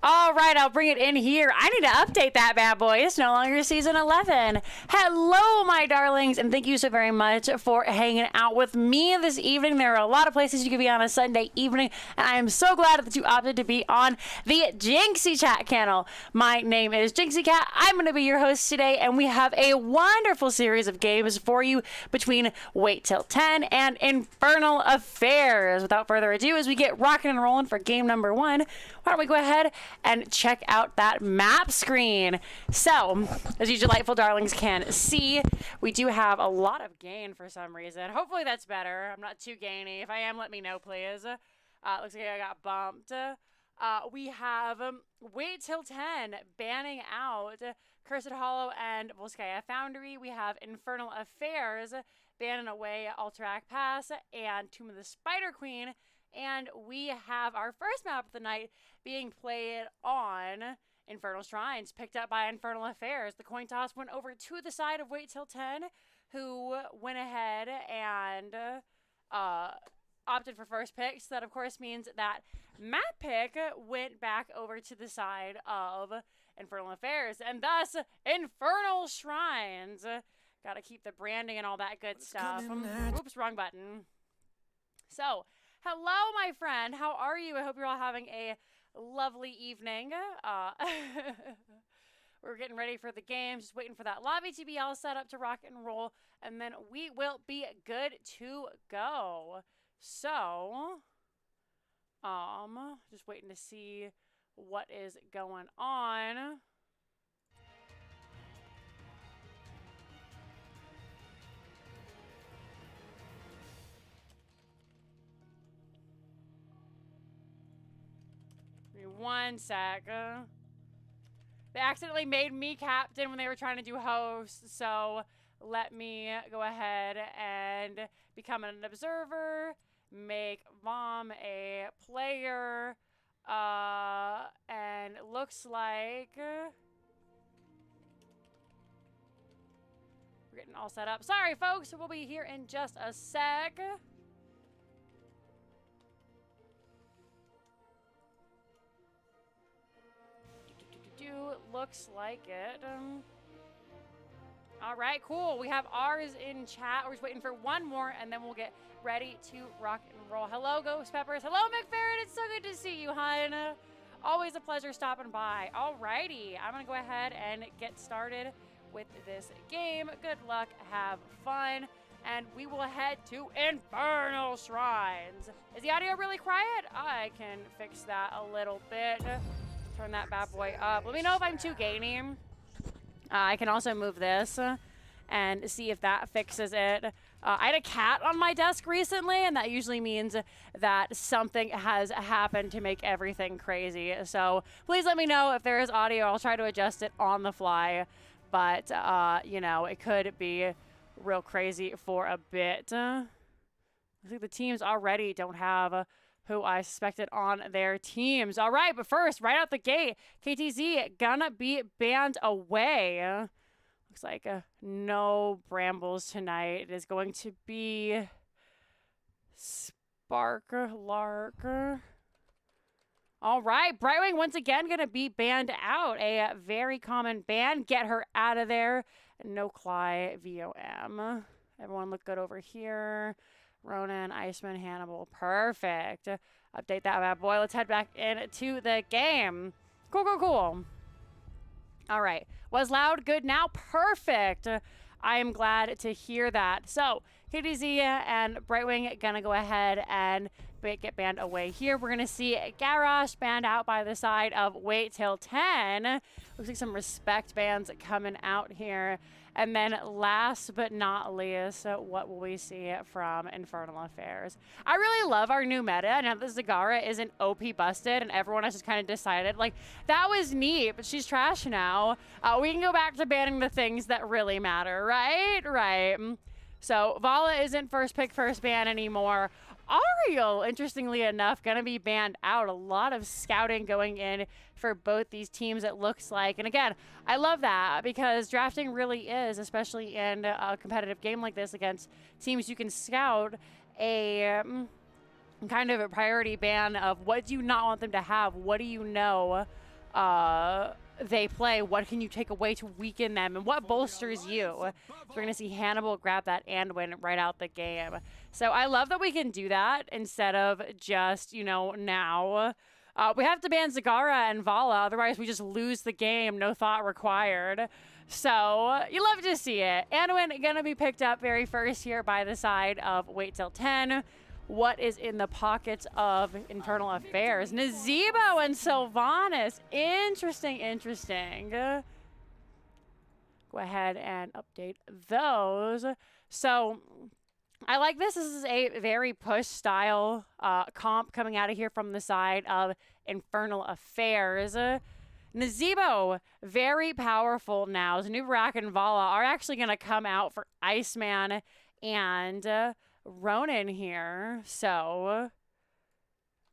All right, I'll bring it in here. I need to update that bad boy. It's no longer season 11. Hello, my darlings, and thank you so very much for hanging out with me this evening. There are a lot of places you could be on a Sunday evening, and I am so glad that you opted to be on the Jinxie Chat channel. My name is Jinxie Cat. I'm going to be your host today, and we have a wonderful series of games for you between Wait Till 10 and Infernal Affairs. Without further ado, as we get rocking and rolling for game number 1, why don't we go ahead and check out that map screen. So, as you delightful darlings can see, we do have a lot of gain for some reason. Hopefully that's better. I'm not too gainy. If I am, let me know, please. Looks like I got bumped. We have Wait Till 10 banning out Cursed Hollow and Volskaya Foundry. We have Infernal Affairs banning away Alterac Pass and Tomb of the Spider Queen. And we have our first map of the night being played on Infernal Shrines, picked up by Infernal Affairs. The coin toss went over to the side of Wait Till 10, who went ahead and opted for first pick. So that, of course, means that map pick went back over to the side of Infernal Affairs. And thus, Infernal Shrines. Gotta keep the branding and all that good stuff. Oops, wrong button. So, hello, my friend. How are you? I hope you're all having a lovely evening. We're getting ready for the game. Just waiting for that lobby to be all set up to rock and roll. And then we will be good to go. So, just waiting to see what is going on. One sec. They accidentally made me captain when they were trying to do host, so let me go ahead and become an observer, make Mom a player, and it looks like we're getting all set up. Sorry, folks, we'll be here in just a sec. Looks like it. All right, cool. We have ours in chat. We're just waiting for one more, and then we'll get ready to rock and roll. Hello, Ghost Peppers. Hello, McFerrin. It's so good to see you, hon. Always a pleasure stopping by. All righty. I'm going to go ahead and get started with this game. Good luck. Have fun. And we will head to Infernal Shrines. Is the audio really quiet? I can fix that a little bit. Turn that bad boy up. Let me know if I'm too gainy. I can also move this and see if that fixes it. I had a cat on my desk recently, and that usually means that something has happened to make everything crazy. So please let me know if there is audio. I'll try to adjust it on the fly. But, you know, it could be real crazy for a bit. I think the teams already don't have who I suspected on their teams. All right, but first, right out the gate, KTZ gonna be banned away. Looks like no Brambles tonight. It is going to be Sparklark. All right, Brightwing once again gonna be banned out. A very common ban. Get her out of there. No Cly VOM. Everyone look good over here. Ronan, Iceman, Hannibal. Perfect. Update that bad boy. Let's head back into the game. Cool, cool, cool. All right. Was loud good now? Perfect. I am glad to hear that. So, KDZ and Brightwing gonna go ahead and get banned away here. We're gonna see Garrosh banned out by the side of Wait Till 10. Looks like some respect bans coming out here. And then last but not least, what will we see from Infernal Affairs? I really love our new meta. Now that Zagara isn't OP busted and everyone has just kind of decided, like, that was neat, but she's trash now. We can go back to banning the things that really matter, right? Right. So Vala isn't first pick, first ban anymore. Ariel, interestingly enough, going to be banned out. A lot of scouting going in for both these teams, it looks like. And again, I love that because drafting really is, especially in a competitive game like this against teams you can scout, a kind of a priority ban of what do you not want them to have? What do you know they play. What can you take away to weaken them, and what bolsters you? So we're going to see Hannibal grab that and win right out the game. So I love that we can do that instead of just, you know, now. We have to ban Zagara and Vala, otherwise we just lose the game, no thought required. So you love to see it. Anduin going to be picked up very first here by the side of Wait Till 10. What is in the pockets of Infernal Affairs? Nazebo and Sylvanas. Interesting, interesting. Go ahead and update those. So I like this. This is a very push style comp coming out of here from the side of Infernal Affairs. Nazebo, very powerful now. Zanubarak and Vala are actually going to come out for Iceman and Ronan here. So,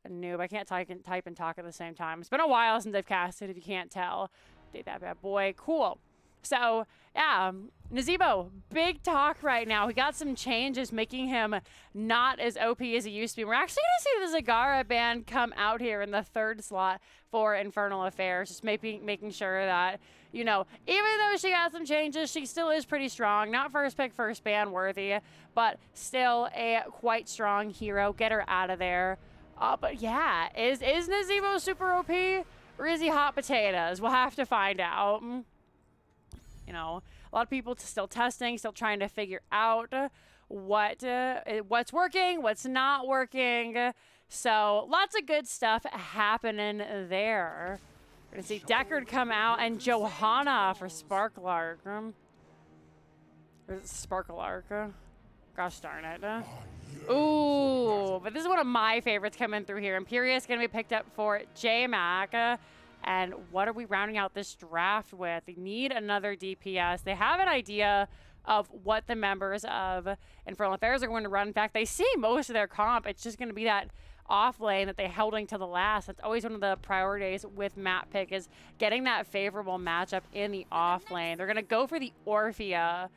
a noob. I can't type and talk at the same time. It's been a while since I've casted, if you can't tell. Date that bad boy. Cool. So, yeah, Nazebo, big talk right now. We got some changes making him not as OP as he used to be. We're actually going to see the Zagara band come out here in the 3rd slot for Infernal Affairs, just making sure that, you know, even though she got some changes, she still is pretty strong. Not first pick, first ban worthy, but still a quite strong hero. Get her out of there. But yeah, is Nazebo super OP, or is he hot potatoes? We'll have to find out. You know, a lot of people still testing, still trying to figure out what's working, what's not working. So lots of good stuff happening there. We're going to see Deckard come out and Johanna for Sparklark. Or is it Sparklark? Gosh darn it. Ooh, but this is one of my favorites coming through here. Imperius going to be picked up for J-Mac. And what are we rounding out this draft with? They need another DPS. They have an idea of what the members of Infernal Affairs are going to run. In fact, they see most of their comp. It's just going to be that off lane that they're holding to the last. That's always one of the priorities with map pick, is getting that favorable matchup in the off lane. They're going to go for the Orphea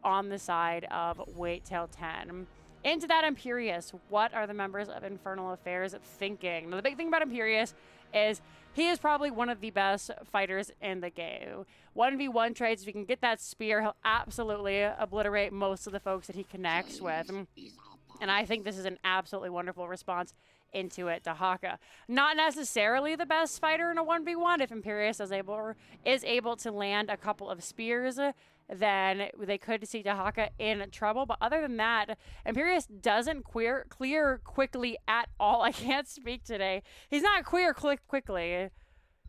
on the side of Wait Till 10. Into that Imperius, what are the members of Infernal Affairs thinking? Now, the big thing about Imperius is he is probably one of the best fighters in the game. 1v1 trades, if you can get that spear, he'll absolutely obliterate most of the folks that he connects with. And I think this is an absolutely wonderful response into it to Haka. Not necessarily the best fighter in a 1v1. If Imperius is able to land a couple of spears, then they could see Dahaka in trouble. But other than that, Imperius doesn't clear quickly at all. I can't speak today. He's not quickly.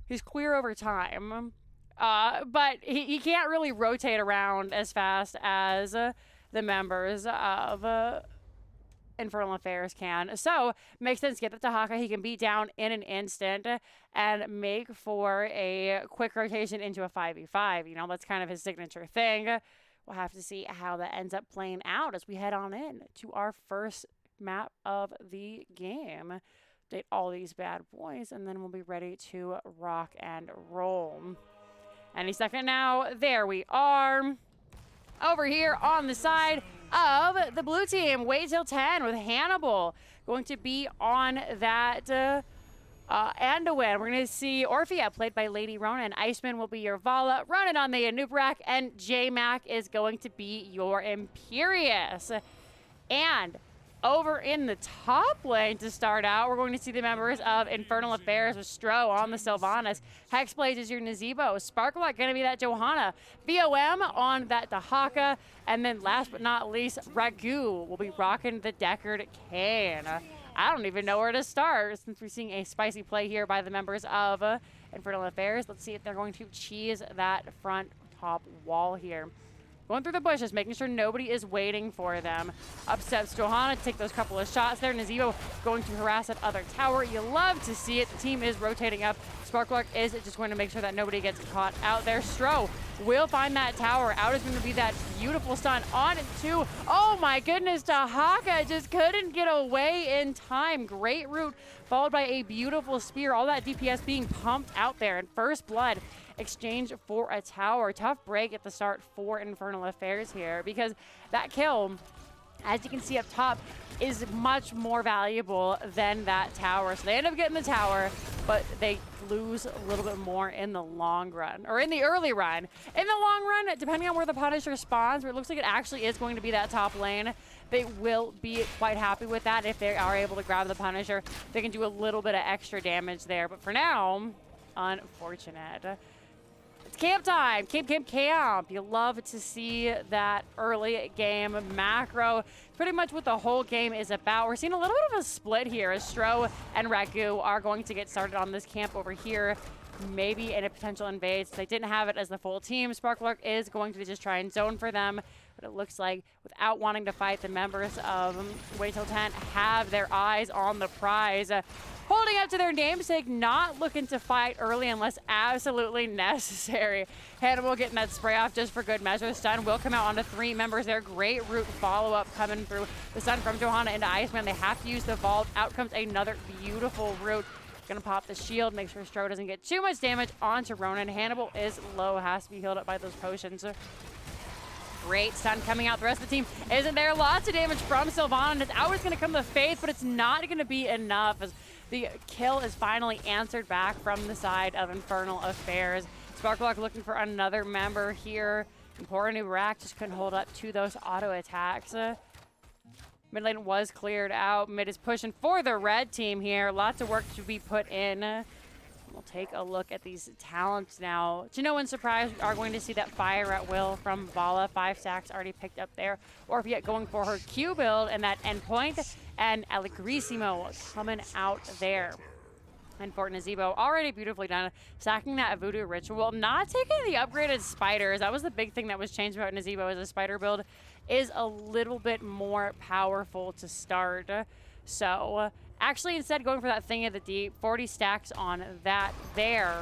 He's clear over time. But he can't really rotate around as fast as the members of Infernal Affairs can. So, makes sense. Get that to Haka. He can be down in an instant and make for a quick rotation into a 5v5. You know, that's kind of his signature thing. We'll have to see how that ends up playing out as we head on in to our first map of the game. Update all these bad boys, and then we'll be ready to rock and roll. Any second now. There we are. Over here on the side of the blue team, Wait Till 10 with Hannibal going to be on that Anduin. We're going to see Orphea, played by Lady Ronan. Iceman will be your Vala. Ronan on the Anubrak, and J-Mac is going to be your Imperius. And over in the top lane to start out, we're going to see the members of Infernal Affairs with Stro on the Sylvanas. Hexblade is your Nazebo. Sparklock going to be that Johanna. VOM on that Dahaka. And then last but not least, Ragu will be rocking the Deckard Kane. I don't even know where to start since we're seeing a spicy play here by the members of Infernal Affairs. Let's see if they're going to cheese that front top wall here. Going through the bushes, making sure nobody is waiting for them. Up steps Johanna to take those couple of shots there. Nazebo going to harass that other tower. You love to see it. The team is rotating up. Sparklark is just going to make sure that nobody gets caught out there. Stro will find that tower. Out is going to be that beautiful stun on to, oh my goodness, Dahaka just couldn't get away in time. Great route, followed by a beautiful spear. All that DPS being pumped out there. And first blood exchange for a tower. Tough break at the start for Infernal Affairs here, because that kill as you can see up top, is much more valuable than that tower. So they end up getting the tower, but they lose a little bit more in the long run, or in the early run. In the long run, depending on where the Punisher spawns, where it looks like it actually is going to be that top lane, they will be quite happy with that. If they are able to grab the Punisher, they can do a little bit of extra damage there. But for now, unfortunate. It's camp time. Camp. You love to see that early game macro. Pretty much what the whole game is about. We're seeing a little bit of a split here as Stro and Ragu are going to get started on this camp over here. Maybe in a potential invade. So they didn't have it as the full team. Sparkler is going to just try and zone for them. But it looks like without wanting to fight, the members of Wait Till 10 have their eyes on the prize. Holding up to their namesake, not looking to fight early unless absolutely necessary. Hannibal getting that spray off just for good measure. Stun will come out onto 3 members there. Great root follow-up coming through. The stun from Johanna into Iceman. They have to use the vault. Out comes another beautiful root. Gonna pop the shield, make sure Stro doesn't get too much damage onto Ronan. Hannibal is low, has to be healed up by those potions. Great stun coming out. The rest of the team isn't there. Lots of damage from Sylvanas. It's always going to come to Faith, but it's not going to be enough as the kill is finally answered back from the side of Infernal Affairs. Sparklock looking for another member here. And poor new Rack just couldn't hold up to those auto attacks. Mid lane was cleared out. Mid is pushing for the red team here. Lots of work to be put in. We'll take a look at these talents now. To no one's surprise, we are going to see that Fire at Will from Vala. 5 stacks already picked up there. Orpheus going for her Q build and that endpoint. And Allegrissimo coming out there. And Fort Nazebo already beautifully done. Stacking that Voodoo Ritual. Not taking the upgraded spiders. That was the big thing that was changed about Nazebo as a spider build. Is a little bit more powerful to start. So actually instead going for that Thing of the Deep, 40 stacks on that there.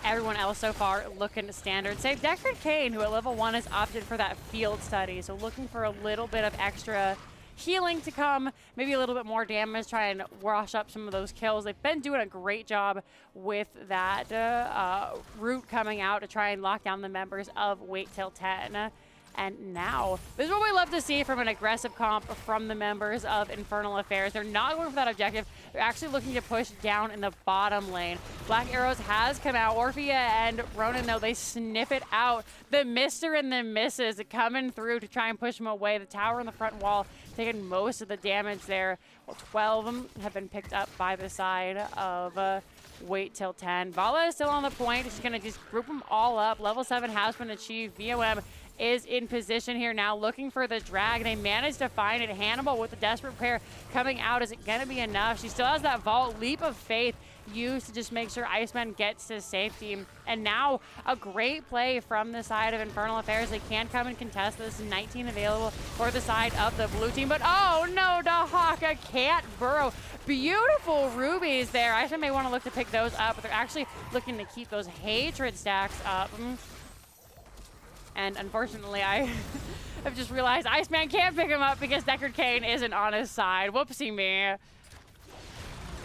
Everyone else so far looking standard, save Deckard Cain, who at level 1 has opted for that field study. So looking for a little bit of extra healing to come, maybe a little bit more damage, try and wash up some of those kills. They've been doing a great job with that root coming out to try and lock down the members of Wait Till 10. And now, this is what we love to see from an aggressive comp from the members of Infernal Affairs. They're not going for that objective. They're actually looking to push down in the bottom lane. Black Arrows has come out. Orphea and Ronan, though, they sniff it out. The Mr. and the Misses coming through to try and push them away. The tower in the front wall taking most of the damage there. Well, 12 of them have been picked up by the side of Wait Till 10. Vala is still on the point. She's going to just group them all up. Level 7 has been achieved. VOM is in position here now, looking for the drag. They managed to find it. Hannibal with the desperate prayer coming out. Is it going to be enough? She still has that vault. Leap of faith used to just make sure Iceman gets to safety. And now a great play from the side of Infernal Affairs. They can come and contest this. 19 available for the side of the blue team. But oh no, Dahaka can't burrow. Beautiful rubies there. Iceman may want to look to pick those up, but they're actually looking to keep those hatred stacks up. And unfortunately, I have just realized Iceman can't pick him up because Deckard Cain isn't on his side. Whoopsie me.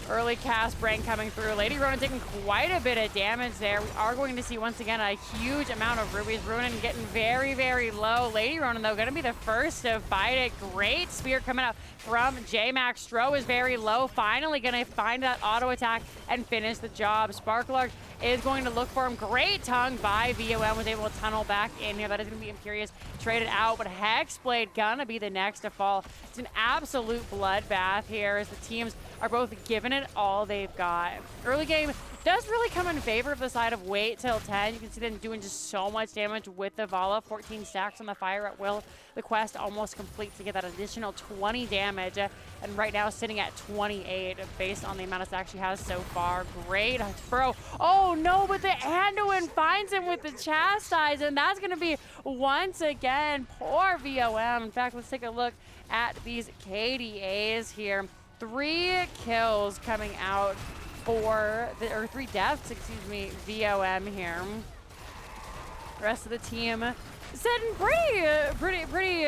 Early cast brain coming through. Lady Ronan taking quite a bit of damage there. We are going to see once again a huge amount of rubies. Ronan getting very, very low. Lady Ronan, though, going to be the first to fight it. Great spear coming out from J-Max. Stro is very low. Finally going to find that auto attack and finish the job. Sparklark is going to look for him. Great tongue by VOM. Was able to tunnel back in here. That is going to be Imperious traded out, but Hexblade gonna be the next to fall. It's an absolute bloodbath here as the teams are both giving it all they've got. Early game does really come in favor of the side of Wait Till 10. You can see them doing just so much damage with the Vala. 14 stacks on the Fire at Will. The quest almost complete to get that additional 20 damage. And right now sitting at 28 based on the amount of stacks she has so far. Great throw. Oh no, but the Anduin finds him with the Chastise, and that's going to be once again poor VOM. In fact, let's take a look at these KDAs here. 3 kills coming out for the, or 3 deaths, excuse me, VOM here. The rest of the team sitting pretty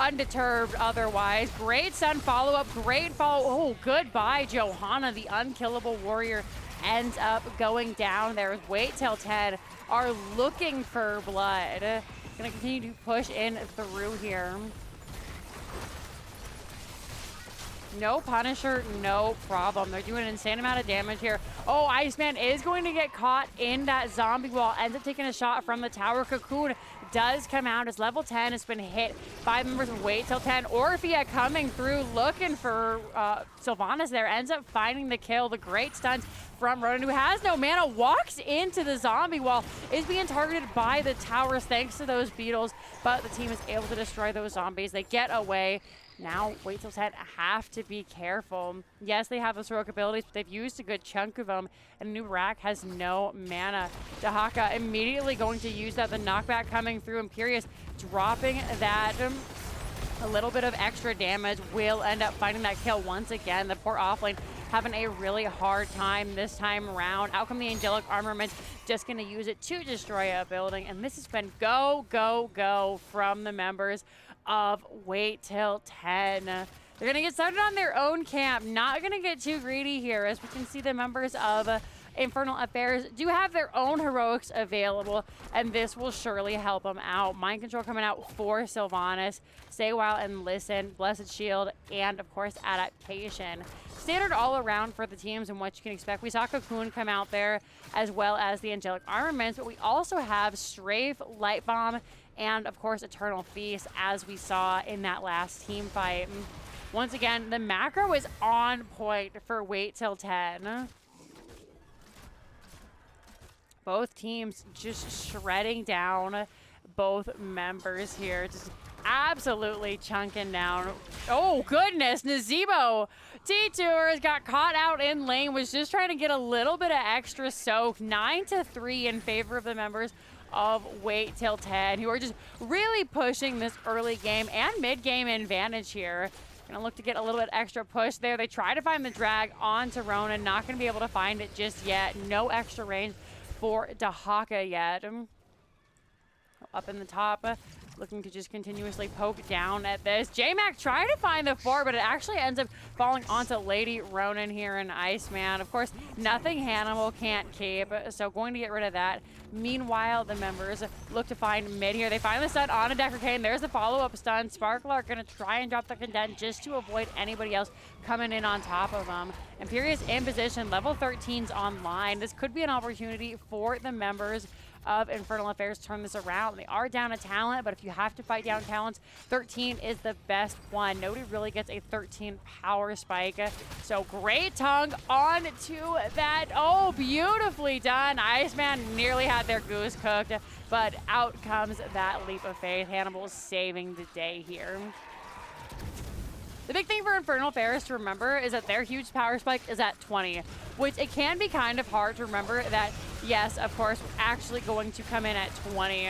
undeterred otherwise. Great stun follow-up, great follow. Oh, goodbye, Johanna, the unkillable warrior ends up going down there. Wait Till 10 are looking for blood. Gonna continue to push in through here. No Punisher, no problem. They're doing an insane amount of damage here. Oh, Iceman is going to get caught in that zombie wall. Ends up taking a shot from the tower. Cocoon does come out as level 10 has been hit by members of Wait Till 10. Orphea coming through looking for Sylvanas there. Ends up finding the kill. The great stunts from Ronan, who has no mana, walks into the zombie wall, is being targeted by the towers thanks to those beetles, but the team is able to destroy those zombies. They get away. Now, Wait Till 10 have to be careful. Yes, they have those heroic abilities, but they've used a good chunk of them, and New Rack has no mana. Dahaka immediately going to use that. The knockback coming through. Imperious dropping that. A little bit of extra damage will end up finding that kill once again. The poor offlane having a really hard time this time around. Out come the Angelic Armament, just going to use it to destroy a building. And this has been go, go, go from the members of Wait Till 10. They're going to get started on their own camp. Not going to get too greedy here, as we can see the members of Infernal Affairs do have their own heroics available, and this will surely help them out. Mind Control coming out for Sylvanas. Stay While and Listen, Blessed Shield, and of course Adaptation. Standard all around for the teams and what you can expect. We saw Cocoon come out there, as well as the Angelic Armaments, but we also have Strafe, Light Bomb, and of course Eternal Feast, as we saw in that last team fight. Once again, the macro is on point for Wait Till 10. Both teams just shredding down both members here. Just absolutely chunking down. Oh, goodness. Nazebo T-Tours got caught out in lane. Was just trying to get a little bit of extra soak. 9-3 in favor of the members of Wait Till 10, who are just really pushing this early game and mid-game advantage here. Gonna look to get a little bit extra push there. They try to find the drag onto Ronan. Not gonna be able to find it just yet. No extra range for Dahaka yet. Up in the top, looking to just continuously poke down at this. J-Mac trying to find the 4, but it actually ends up falling onto Lady Ronan here in Iceman. Of course, nothing Hannibal can't keep, so going to get rid of that. Meanwhile, the members look to find mid here. They find the stun on a Decker Kane. There's the follow-up stun. Sparkler are going to try and drop the Condemn just to avoid anybody else coming in on top of them. Imperious in position. Level 13's online. This could be an opportunity for the members of Infernal Affairs to turn this around. They are down a talent, but if you have to fight down talents, 13 is the best one. Nobody really gets a 13 power spike. So great tongue on to that. Oh, beautifully done. Iceman nearly had their goose cooked, but out comes that leap of faith. Hannibal saving the day here. The big thing for Infernal Affairs to remember is that their huge power spike is at 20, which it can be kind of hard to remember that, yes, of course, we're actually going to come in at 20,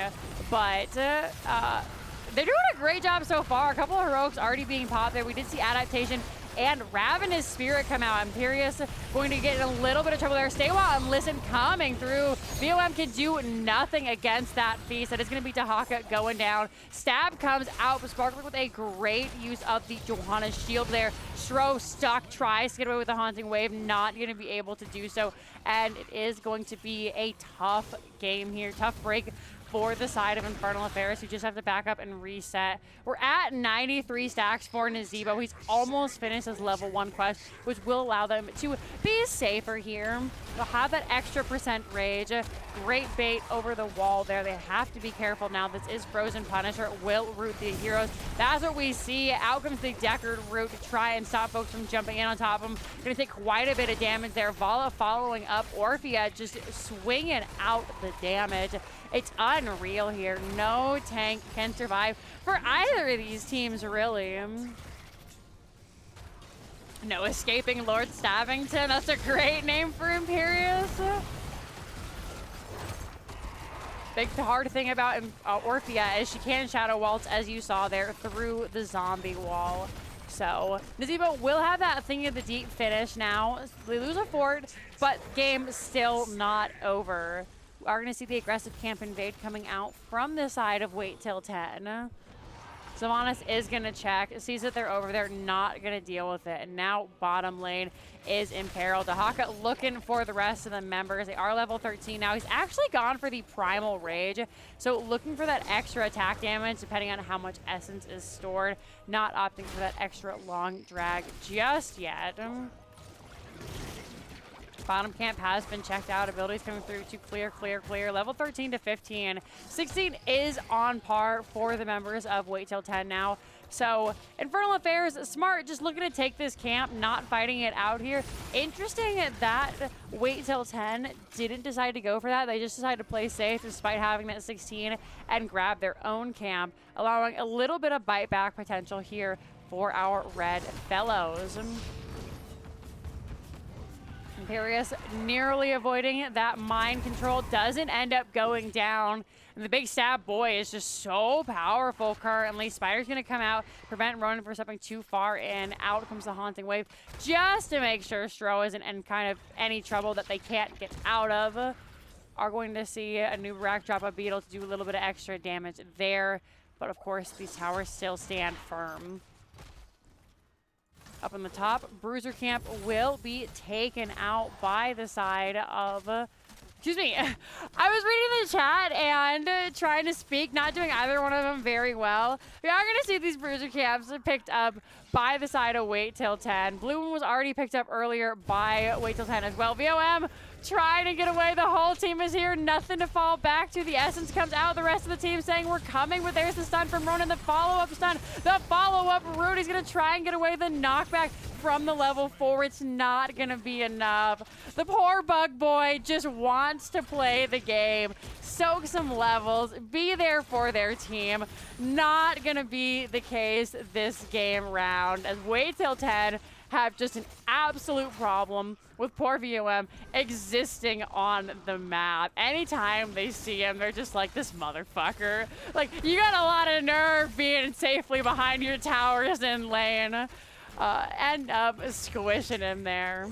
but they're doing a great job so far. A couple of heroics already being popped there. We did see Adaptation and Ravenous Spirit come out. Imperious going to get in a little bit of trouble there. Stay While and Listen coming through. VOM can do nothing against that feast. That is going to be Dahaka going down. Stab comes out, but Sparkler with a great use of the Johanna's shield there. Stro stuck, tries to get away with the Haunting Wave, not going to be able to do so. And it is going to be a tough game here, tough break for the side of Infernal Affairs, who just have to back up and reset. We're at 93 stacks for Nazebo. He's almost finished his level 1 quest, which will allow them to be safer here. They'll have that extra % rage. Great bait over the wall there. They have to be careful now. This is Frozen Punisher. It will root the heroes. That's what we see. Out comes the Deckard root to try and stop folks from jumping in on top of him. Going to take quite a bit of damage there. Vala following up. Orphea just swinging out the damage. It's unreal here. No tank can survive for either of these teams, really. No escaping Lord Stavington. That's a great name for Imperious. Big hard thing about Orphea is she can Shadow Waltz, as you saw there, through the zombie wall. So Nazebo will have that Thing of the Deep finish now. They lose a fort, but game still not over. We are going to see the aggressive camp invade coming out from the side of Wait Till 10. Sylvanas is going to check, sees that they're over there, not going to deal with it. And now bottom lane is in peril. Dahaka looking for the rest of the members. They are level 13 now. He's actually gone for the Primal Rage. So looking for that extra attack damage, depending on how much essence is stored. Not opting for that extra long drag just yet. Bottom camp has been checked out. Abilities coming through to clear. Level 13 to 15. 16 is on par for the members of Wait Till 10 now. So Infernal Affairs, smart, just looking to take this camp, not fighting it out here. Interesting that Wait Till 10 didn't decide to go for that. They just decided to play safe despite having that 16 and grab their own camp, allowing a little bit of bite back potential here for our red fellows. Imperius nearly avoiding that mind control, doesn't end up going down. And the big stab boy is just so powerful currently. Spider's going to come out, prevent Ronan from stepping too far in. Out comes the Haunting Wave just to make sure Stro isn't in kind of any trouble that they can't get out of. Are going to see a new rack drop a Beetle to do a little bit of extra damage there. But of course, these towers still stand firm. Up on the top, Bruiser Camp will be taken out by the side of... excuse me. I was reading the chat and trying to speak, not doing either one of them very well. We are going to see these Bruiser Camps picked up by the side of Wait Till 10. Blue one was already picked up earlier by Wait Till 10 as well. VOM trying to get away. The whole team is here. Nothing to fall back to. The essence comes out. The rest of the team saying we're coming, but there's the stun from Ronan. The follow-up stun. The follow-up. Rudy's going to try and get away. The knockback from the level 4. It's not going to be enough. The poor bug boy just wants to play the game, soak some levels, be there for their team. Not going to be the case this game round, as Wait Till 10 have just an absolute problem with poor VOM existing on the map. Anytime they see him, they're just like, this motherfucker. Like, you got a lot of nerve being safely behind your towers in lane. End up squishing him there.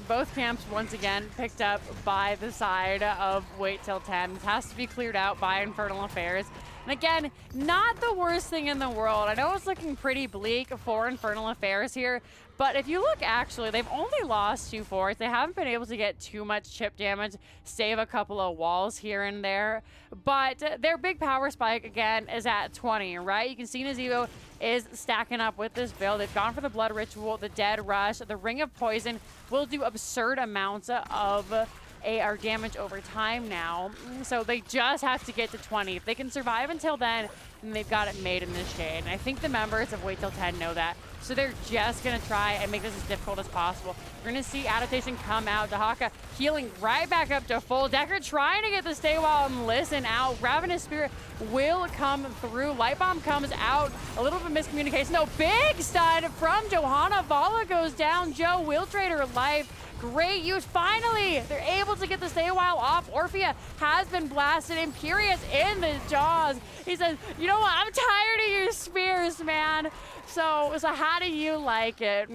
Both camps once again picked up by the side of Wait Till 10. This has to be cleared out by Infernal Affairs. And again, not the worst thing in the world. I know it's looking pretty bleak for Infernal Affairs here, but if you look, actually, they've only lost 2 forts. They haven't been able to get too much chip damage, save a couple of walls here and there. But their big power spike, again, is at 20, right? You can see Nazeebo is stacking up with this build. They've gone for the Blood Ritual, the Dead Rush, the Ring of Poison will do absurd amounts of AR damage over time now. So they just have to get to 20. If they can survive until then they've got it made in this shade. And I think the members of Wait Till 10 know that. So they're just going to try and make this as difficult as possible. We're going to see Adaptation come out. Dahaka healing right back up to full. Decker trying to get the stay while and listen out. Ravenous Spirit will come through. Light Bomb comes out. A little bit of miscommunication. No, big stun from Johanna. Vala goes down. Joe will trade her life. Great use. Finally, they're able to get the stay a while off. Orphea has been blasted. Imperius in the jaws. He says, you know what? I'm tired of your spears, man. So how do you like it?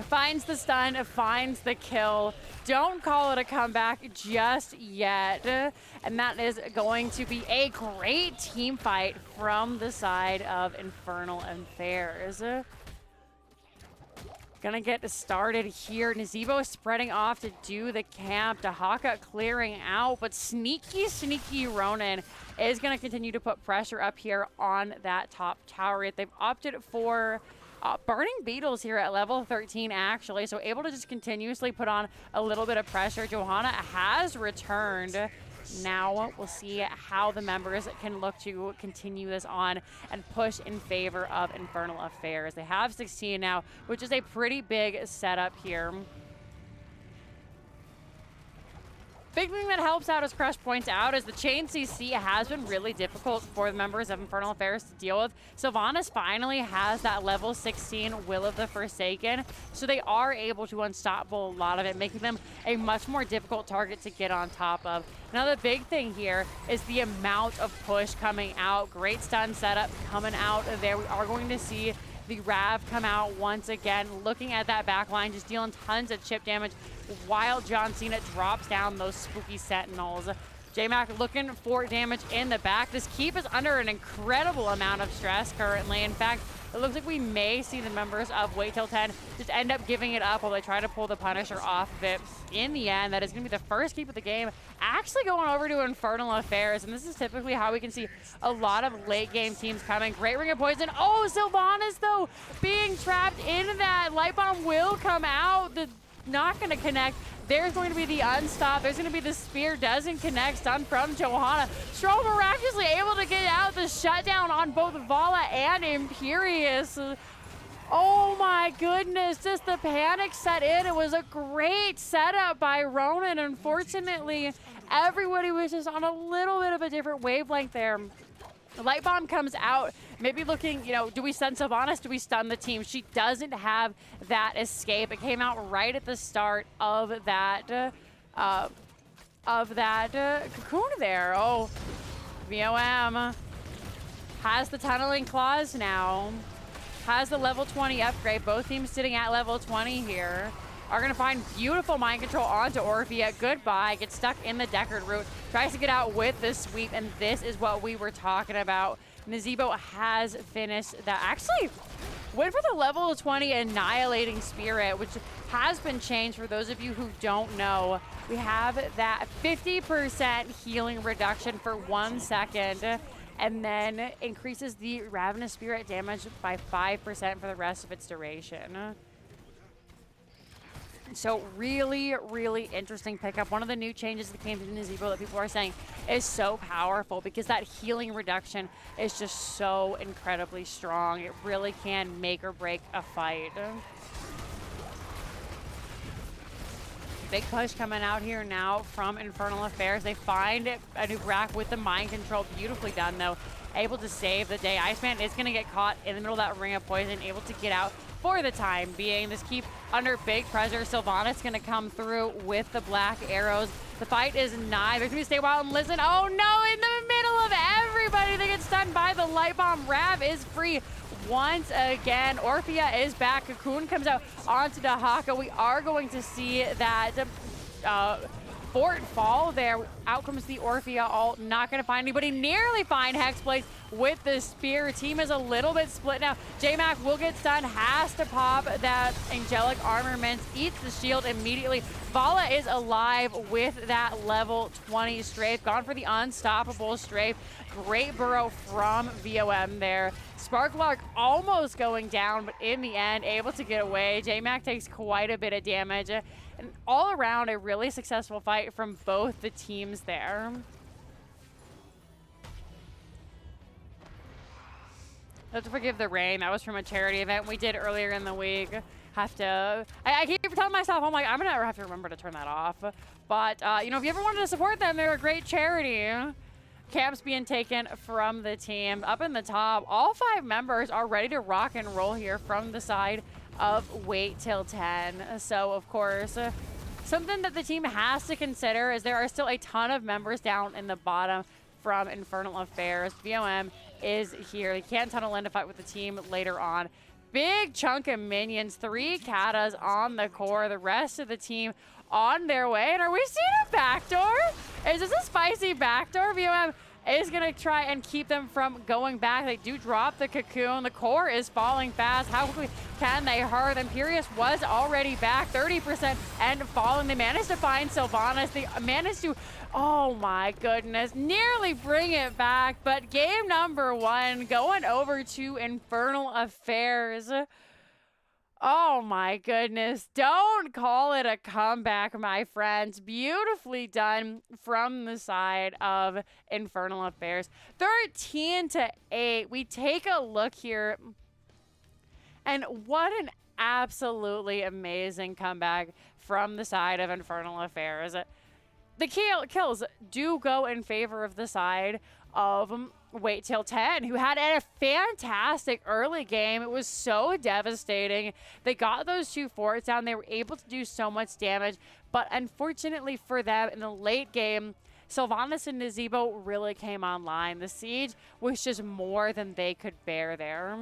Finds the stun, finds the kill. Don't call it a comeback just yet. And that is going to be a great team fight from the side of Infernal Affairs. Gonna get started here. Nazeebo spreading off to do the camp. Dahaka clearing out, but sneaky Ronan is gonna continue to put pressure up here on that top tower. They've opted for burning beetles here at level 13 actually, so able to just continuously put on a little bit of pressure. Johanna has returned. Now we'll see how the members can look to continue this on and push in favor of Infernal Affairs. They have 16 now, which is a pretty big setup here. Big thing that helps out, as Crush points out, is the chain CC has been really difficult for the members of Infernal Affairs to deal with. Sylvanas finally has that level 16 Will of the Forsaken, so they are able to unstoppable a lot of it, making them a much more difficult target to get on top of. Now the big thing here is the amount of push coming out. Great stun setup coming out there. We are going to see the Rav come out once again, looking at that back line, just dealing tons of chip damage while John Cena drops down those spooky sentinels. J-Mac looking for damage in the back. This keep is under an incredible amount of stress currently. In fact, it looks like we may see the members of Wait Till 10 just end up giving it up while they try to pull the Punisher off of it. In the end, that is going to be the first keep of the game, actually going over to Infernal Affairs. And this is typically how we can see a lot of late game teams coming. Great Ring of Poison. Oh, Sylvanas, though, being trapped in that. Light Bomb will come out. Not going to connect. There's going to be the unstop. There's going to be the spear. Doesn't connect. Stun from Johanna. Stroll miraculously able to get out the shutdown on both Vala and Imperius. Oh my goodness. Just the panic set in. It was a great setup by Ronan. Unfortunately, everybody was just on a little bit of a different wavelength there. The Light Bomb comes out, maybe looking, you know, do we stun Sylvanas? Do we stun the team? She doesn't have that escape. It came out right at the start of that cocoon there. Oh, VOM has the tunneling claws now. Has the level 20 upgrade. Both teams sitting at level 20 here. Are going to find beautiful mind control onto Orphea. Goodbye. Gets stuck in the Deckard route. Tries to get out with the sweep, and this is what we were talking about. Nazeebo has finished that. Actually, went for the level 20 Annihilating Spirit, which has been changed for those of you who don't know. We have that 50% healing reduction for 1 second, and then increases the Ravenous Spirit damage by 5% for the rest of its duration. So really, really interesting pickup. One of the new changes that came to Nazeebo that people are saying is so powerful because that healing reduction is just so incredibly strong. It really can make or break a fight. Big push coming out here now from Infernal Affairs. They find a new rack with the mind control. Beautifully done, though. Able to save the day. Iceman is going to get caught in the middle of that ring of poison. Able to get out for the time being. This keep under big pressure. Sylvanas going to come through with the black arrows. The fight is nigh. They're going to stay a while and listen. Oh, no, in the middle of everybody. They get stunned by the Light Bomb. Rav is free once again. Orphea is back. Cocoon comes out onto the Haka. We are going to see that fort fall there. Out comes the Orphea ult. Not going to find anybody. Nearly find Hexblade with the spear. Team is a little bit split now. J-Mac will get stunned. Has to pop that angelic armament. Eats the shield immediately. Vala is alive with that level 20 strafe. Gone for the unstoppable strafe. Great burrow from VOM there. Sparklark almost going down, but in the end, able to get away. J-Mac takes quite a bit of damage. And all around, a really successful fight from both the teams there. Have to forgive the rain. That was from a charity event we did earlier in the week. Have to, I keep telling myself, I'm like, I'm gonna have to remember to turn that off. But, you know, if you ever wanted to support them, they're a great charity. Camps being taken from the team. Up in the top, all 5 members are ready to rock and roll here from the side of Wait Till 10. So, of course, something that the team has to consider is there are still a ton of members down in the bottom from Infernal Affairs. VOM is here. They can't tunnel in to fight with the team later on. Big chunk of minions, 3 katas on the core. The rest of the team on their way. And are we seeing a backdoor? Is this a spicy backdoor? VOM is going to try and keep them from going back. They do drop the cocoon. The core is falling fast. How quickly can they hurt? Imperius was already back 30% and falling. They managed to find Sylvanas. They managed to, oh my goodness, nearly bring it back. But game number 1 going over to Infernal Affairs. Oh my goodness. Don't call it a comeback, my friends. Beautifully done from the side of Infernal Affairs. 13-8. We take a look here. And what an absolutely amazing comeback from the side of Infernal Affairs. The kills do go in favor of the side of Wait Till 10, who had a fantastic early game. It was so devastating. They got those 2 forts down. They were able to do so much damage, but unfortunately for them in the late game, Sylvanas and Nazeebo really came online. The siege was just more than they could bear there.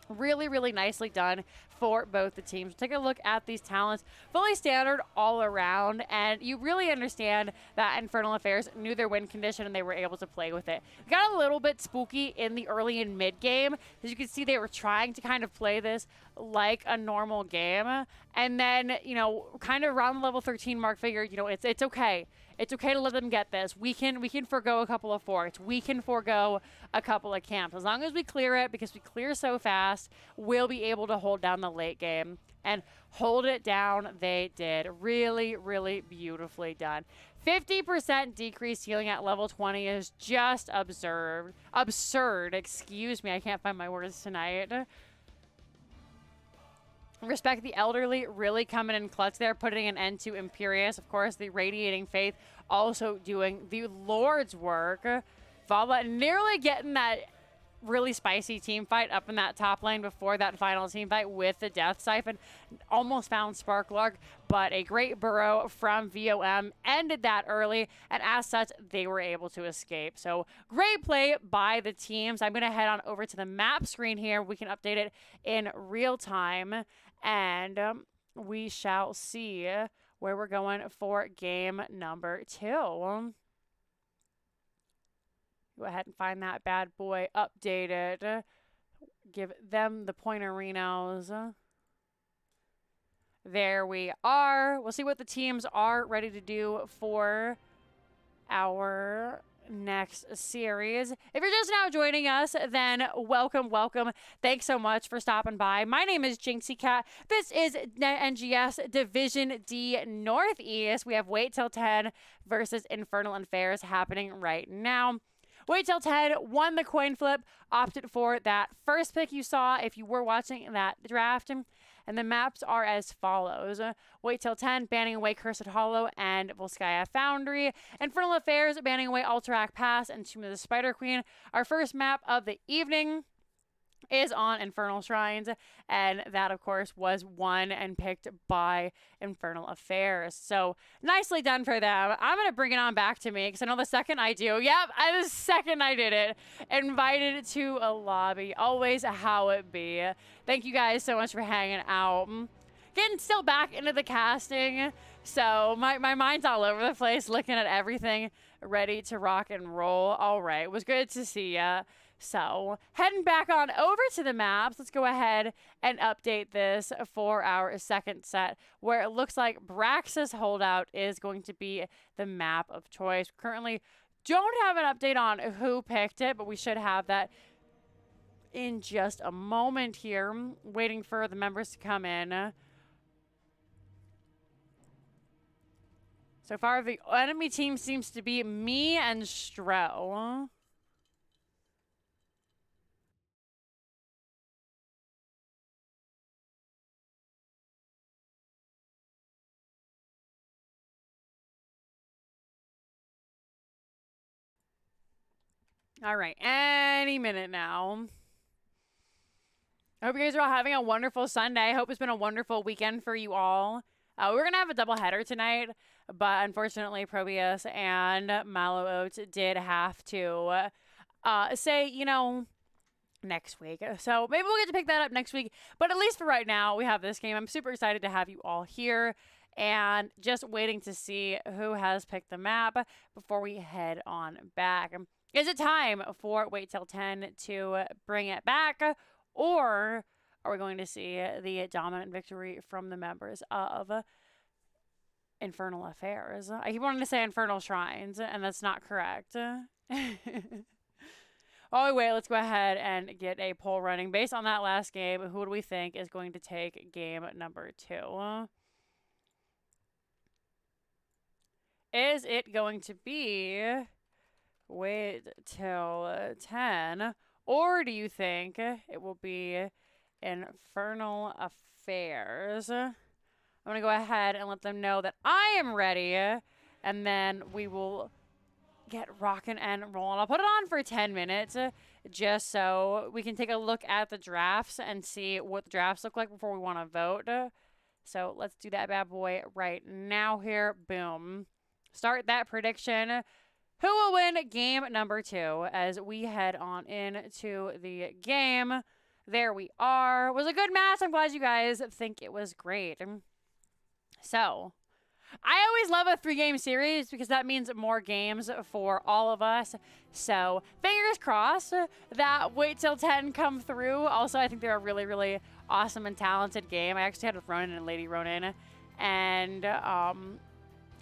Really, really nicely done for both the teams. Take a look at these talents. Fully standard all around, and you really understand that Infernal Affairs knew their win condition and they were able to play with it. It got a little bit spooky in the early and mid game. As you can see, they were trying to kind of play this like a normal game. And then, you know, kind of around the level 13 mark, figured, you know, it's okay. It's okay to let them get this. We can forgo a couple of forts. We can forgo a couple of camps. As long as we clear it, because we clear so fast, we'll be able to hold down the late game. And hold it down, they did. Really, really beautifully done. 50% decreased healing at level 20 is just absurd. Absurd, excuse me. I can't find my words tonight. Respect the Elderly really coming in clutch there, putting an end to Imperius. Of course, the Radiating Faith also doing the Lord's work. Vala nearly getting that really spicy team fight up in that top lane before that final team fight with the Death Siphon. Almost found Sparklark, but a great burrow from VOM ended that early, and as such, they were able to escape. So great play by the teams. I'm going to head on over to the map screen here. We can update it in real time, and we shall see where we're going for game number 2. Go ahead and find that bad boy updated. Give them the pointerinos. There we are. We'll see what the teams are ready to do for our next series. If you're just now joining us, then welcome, welcome. Thanks so much for stopping by. My name is Jinxie Cat. This is NGS Division D Northeast. We have Wait Till 10 versus Infernal Affairs happening right now. Wait Till 10 won the coin flip, opted for that first pick you saw if you were watching that draft. And the maps are as follows. Wait Till 10, banning away Cursed Hollow and Volskaya Foundry. Infernal Affairs, banning away Alterac Pass and Tomb of the Spider Queen. Our first map of the evening is on Infernal Shrines, and that of course was won and picked by Infernal Affairs. So nicely done for them. I'm gonna bring it on back to me because I know the second I do, the second I did it, invited to a lobby, always how it be. Thank you guys so much for hanging out. Getting still back into the casting, so my mind's all over the place, looking at everything, ready to rock and roll. All right, it was good to see ya. So heading back on over to the maps, let's go ahead and update this for our second set, where it looks like Brax's Holdout is going to be the map of choice. Currently don't have an update on who picked it, but we should have that in just a moment here. Waiting for the members to come in. So far, the enemy team seems to be me and Stro. All right, any minute now. I hope you guys are all having a wonderful Sunday. I hope it's been a wonderful weekend for you all. We're going to have a doubleheader tonight, but unfortunately, Probius and Mallow Oats did have to say, you know, next week. So maybe we'll get to pick that up next week. But at least for right now, we have this game. I'm super excited to have you all here and just waiting to see who has picked the map before we head on back. Is it time for Wait Till 10 to bring it back, or are we going to see the dominant victory from the members of Infernal Affairs? I keep wanting to say Infernal Shrines, and that's not correct. Oh, wait, let's go ahead and get a poll running. Based on that last game, who do we think is going to take game number 2? Is it going to be Wait Till 10, or do you think it will be Infernal Affairs? I'm going to go ahead and let them know that I am ready, and then we will get rocking and rolling. I'll put it on for 10 minutes just so we can take a look at the drafts and see what the drafts look like before we want to vote. So let's do that bad boy right now here. Boom. Start that prediction. Who will win game number 2 as we head on into the game? There we are. It was a good match. I'm glad you guys think it was great. So, I always love a 3-game series because that means more games for all of us. So, fingers crossed that Wait Till 10 come through. Also, I think they're a really, really awesome and talented game. I actually had with Ronan and Lady Ronan. And, I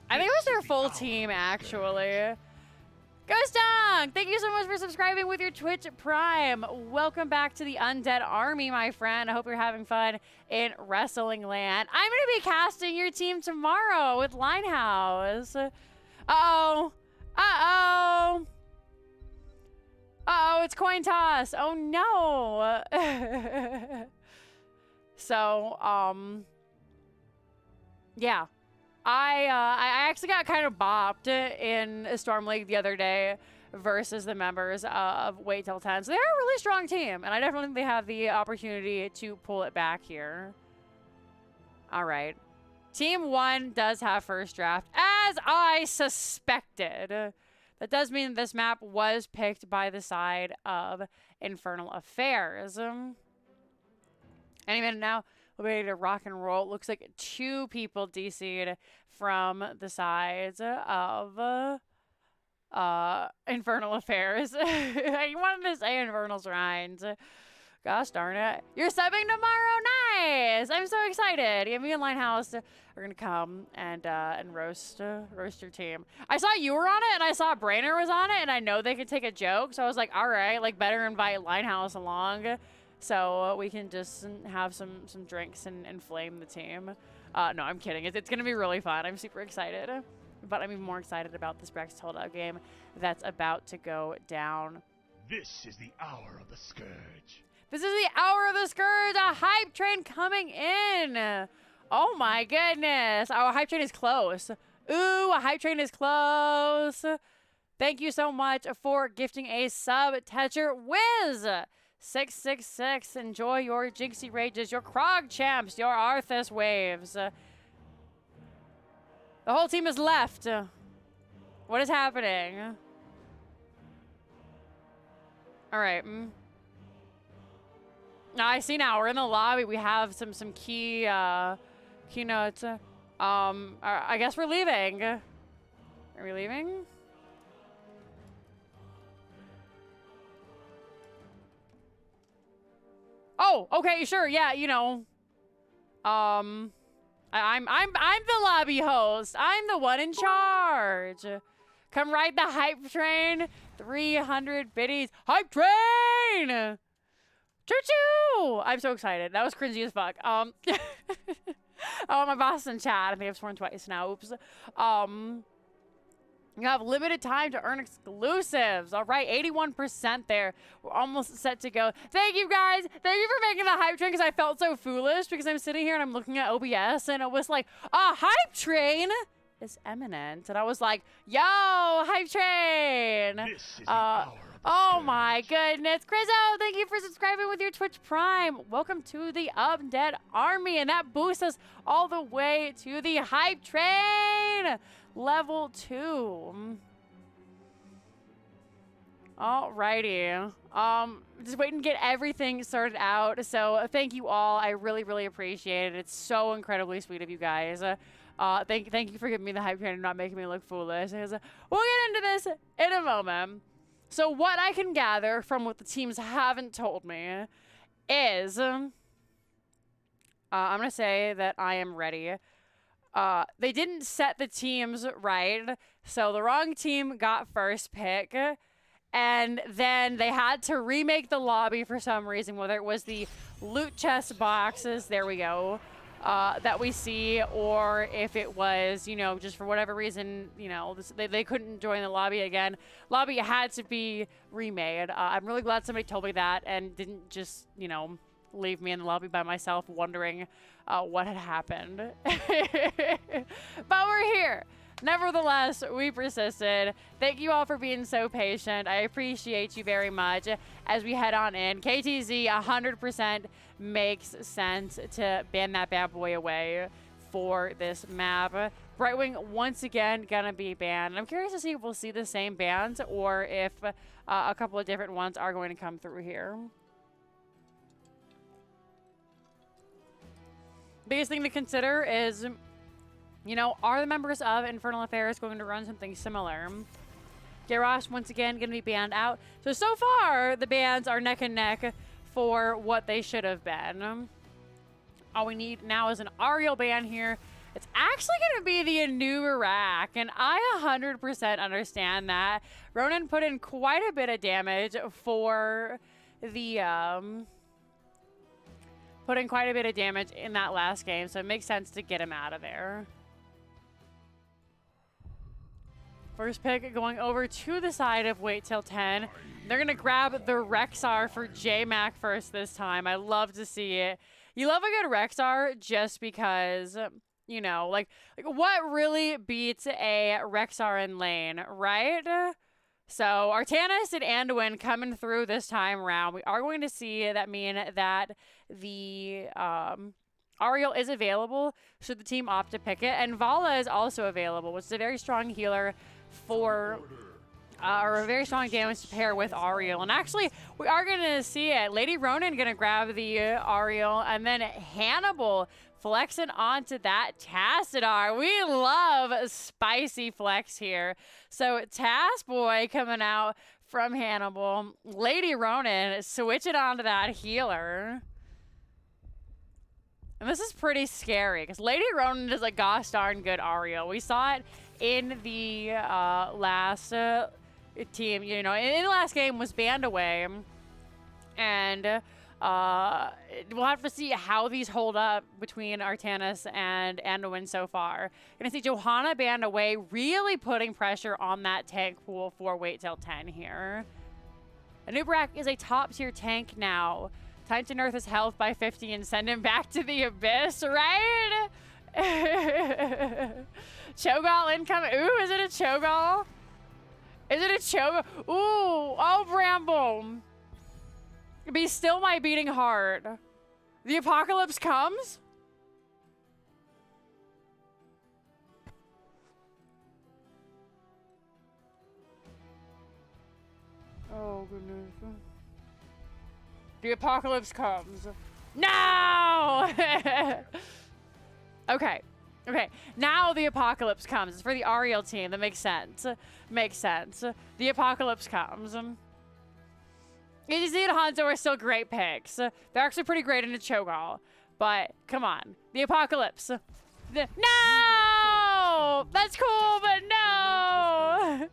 think it was their full team, actually. Ghost Dong, thank you so much for subscribing with your Twitch Prime. Welcome back to the Undead Army, my friend. I hope you're having fun in Wrestling Land. I'm going to be casting your team tomorrow with Linehouse. Uh-oh. Uh-oh. Uh-oh, it's coin toss. Oh, no. So, yeah. I actually got kind of bopped in a Storm League the other day versus the members of Wait Till 10. So they're a really strong team, and I definitely think they have the opportunity to pull it back here. All right. Team 1 does have first draft, as I suspected. That does mean this map was picked by the side of Infernal Affairs. Any minute now. We're ready to rock and roll. It looks like 2 people DC'd from the sides of Infernal Affairs. I wanted to say Infernal Shrines. Gosh darn it. You're subbing tomorrow? Nice! I'm so excited. Yeah, me and Linehouse are going to come and roast your team. I saw you were on it, and I saw Brainer was on it, and I know they could take a joke, so I was like, all right, like, better invite Linehouse along. So we can just have some drinks and flame the team. No, I'm kidding. It's going to be really fun. I'm super excited. But I'm even more excited about this Brex holdout game that's about to go down. This is the hour of the Scourge. This is the hour of the Scourge. A hype train coming in. Oh my goodness. Our hype train is close. Ooh, a hype train is close. Thank you so much for gifting a sub, Tetcher Wiz. 666, enjoy your Jinxie Rages, your Krog Champs, your Arthas Waves. The whole team is left. What is happening? All right. I see now. We're in the lobby. We have some key keynotes. I guess we're leaving. Are we leaving? Oh, okay, sure, yeah, you know. I'm the lobby host. I'm the one in charge. Come ride the hype train. 300 biddies. Hype train! Choo-choo! I'm so excited. That was cringy as fuck. Oh, my boss is in chat. I think I've sworn twice now. Oops. You have limited time to earn exclusives. All right, 81% there. We're almost set to go. Thank you, guys. Thank you for making the hype train because I felt so foolish because I'm sitting here and I'm looking at OBS and it was like, a hype train is imminent. And I was like, yo, hype train. This is the hour of the Oh my goodness. Chriso, thank you for subscribing with your Twitch Prime. Welcome to the Undead Army. And that boosts us all the way to the hype train. Level 2. Alrighty. Just waiting to get everything sorted out. So thank you all. I really, really appreciate it. It's so incredibly sweet of you guys. Thank you for giving me the hype train and not making me look foolish. We'll get into this in a moment. So what I can gather from what the teams haven't told me is, I'm going to say that I am ready. They didn't set the teams right, so the wrong team got first pick, and then they had to remake the lobby for some reason, whether it was the loot chest boxes, there we go, that we see, or if it was, you know, just for whatever reason, you know, they couldn't join the lobby again. Lobby had to be remade. I'm really glad somebody told me that and didn't just, you know, leave me in the lobby by myself wondering what had happened. But we're here. Nevertheless, we persisted. Thank you all for being so patient. I appreciate you very much as we head on in. KTZ 100% makes sense to ban that bad boy away for this map. Brightwing once again gonna be banned. I'm curious to see if we'll see the same bans or if a couple of different ones are going to come through here. biggest thing to consider is, you know, are the members of Infernal Affairs going to run something similar? Garrosh, once again, going to be banned out. So far, the bans are neck and neck for what they should have been. All we need now is an Ariel ban here. It's actually going to be the new Iraq, and I 100% understand that. Ronan put in quite a bit of damage for the... put in quite a bit of damage in that last game, so it makes sense to get him out of there. First pick going over to the side of Wait Till 10. They're going to grab the Rexar for J-Mac first this time. I love to see it. You love a good Rexar just because, you know, like what really beats a Rexar in lane, right? So Artanis and Anduin coming through this time around. We are going to see that mean that the Ariel is available should the team opt to pick it. And Vala is also available, which is a very strong healer for, or a very strong damage to pair with Ariel. And actually, we are going to see it. Lady Ronan going to grab the Ariel, and then Hannibal flexing onto that Tassadar. We love spicy flex here. So Tass Boy coming out from Hannibal. Lady Ronan switching onto that healer. And this is pretty scary because Lady Ronan is a gosh darn good Ariel. We saw it in the last team, you know, in the last game was banned away. And we'll have to see how these hold up between Artanis and Anduin so far. Gonna see Johanna banned away, really putting pressure on that tank pool for Wait Till 10 here. Anubrak is a top tier tank now. Time to nerf his health by 50 and send him back to the abyss, right? Cho'Gall incoming. Ooh, is it a Cho'Gall? Is it a Cho'Gall? Ooh, oh, Bramble. Be still my beating heart. The apocalypse comes? Oh, goodness. The apocalypse comes. No! Okay. Okay. Now the apocalypse comes. It's for the Ariel team. That makes sense. Makes sense. The apocalypse comes. EGC and Hanzo are still great picks. They're actually pretty great in a Cho'Gall. But, come on. The apocalypse. No! That's cool, but no!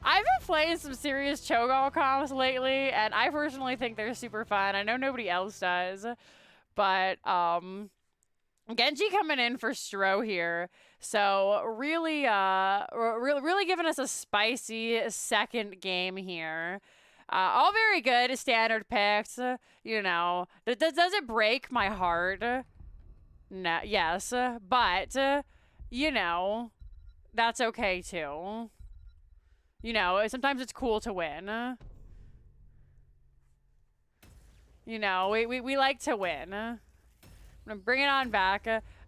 I've been playing some serious Cho'Gall comps lately, and I personally think they're super fun. I know nobody else does. But, Genji coming in for Stro here. So really, really giving us a spicy second game here. All very good standard picks. You know, does it break my heart? No, yes, but you know, that's okay too. You know, sometimes it's cool to win. You know, we like to win. I'm gonna bring it on back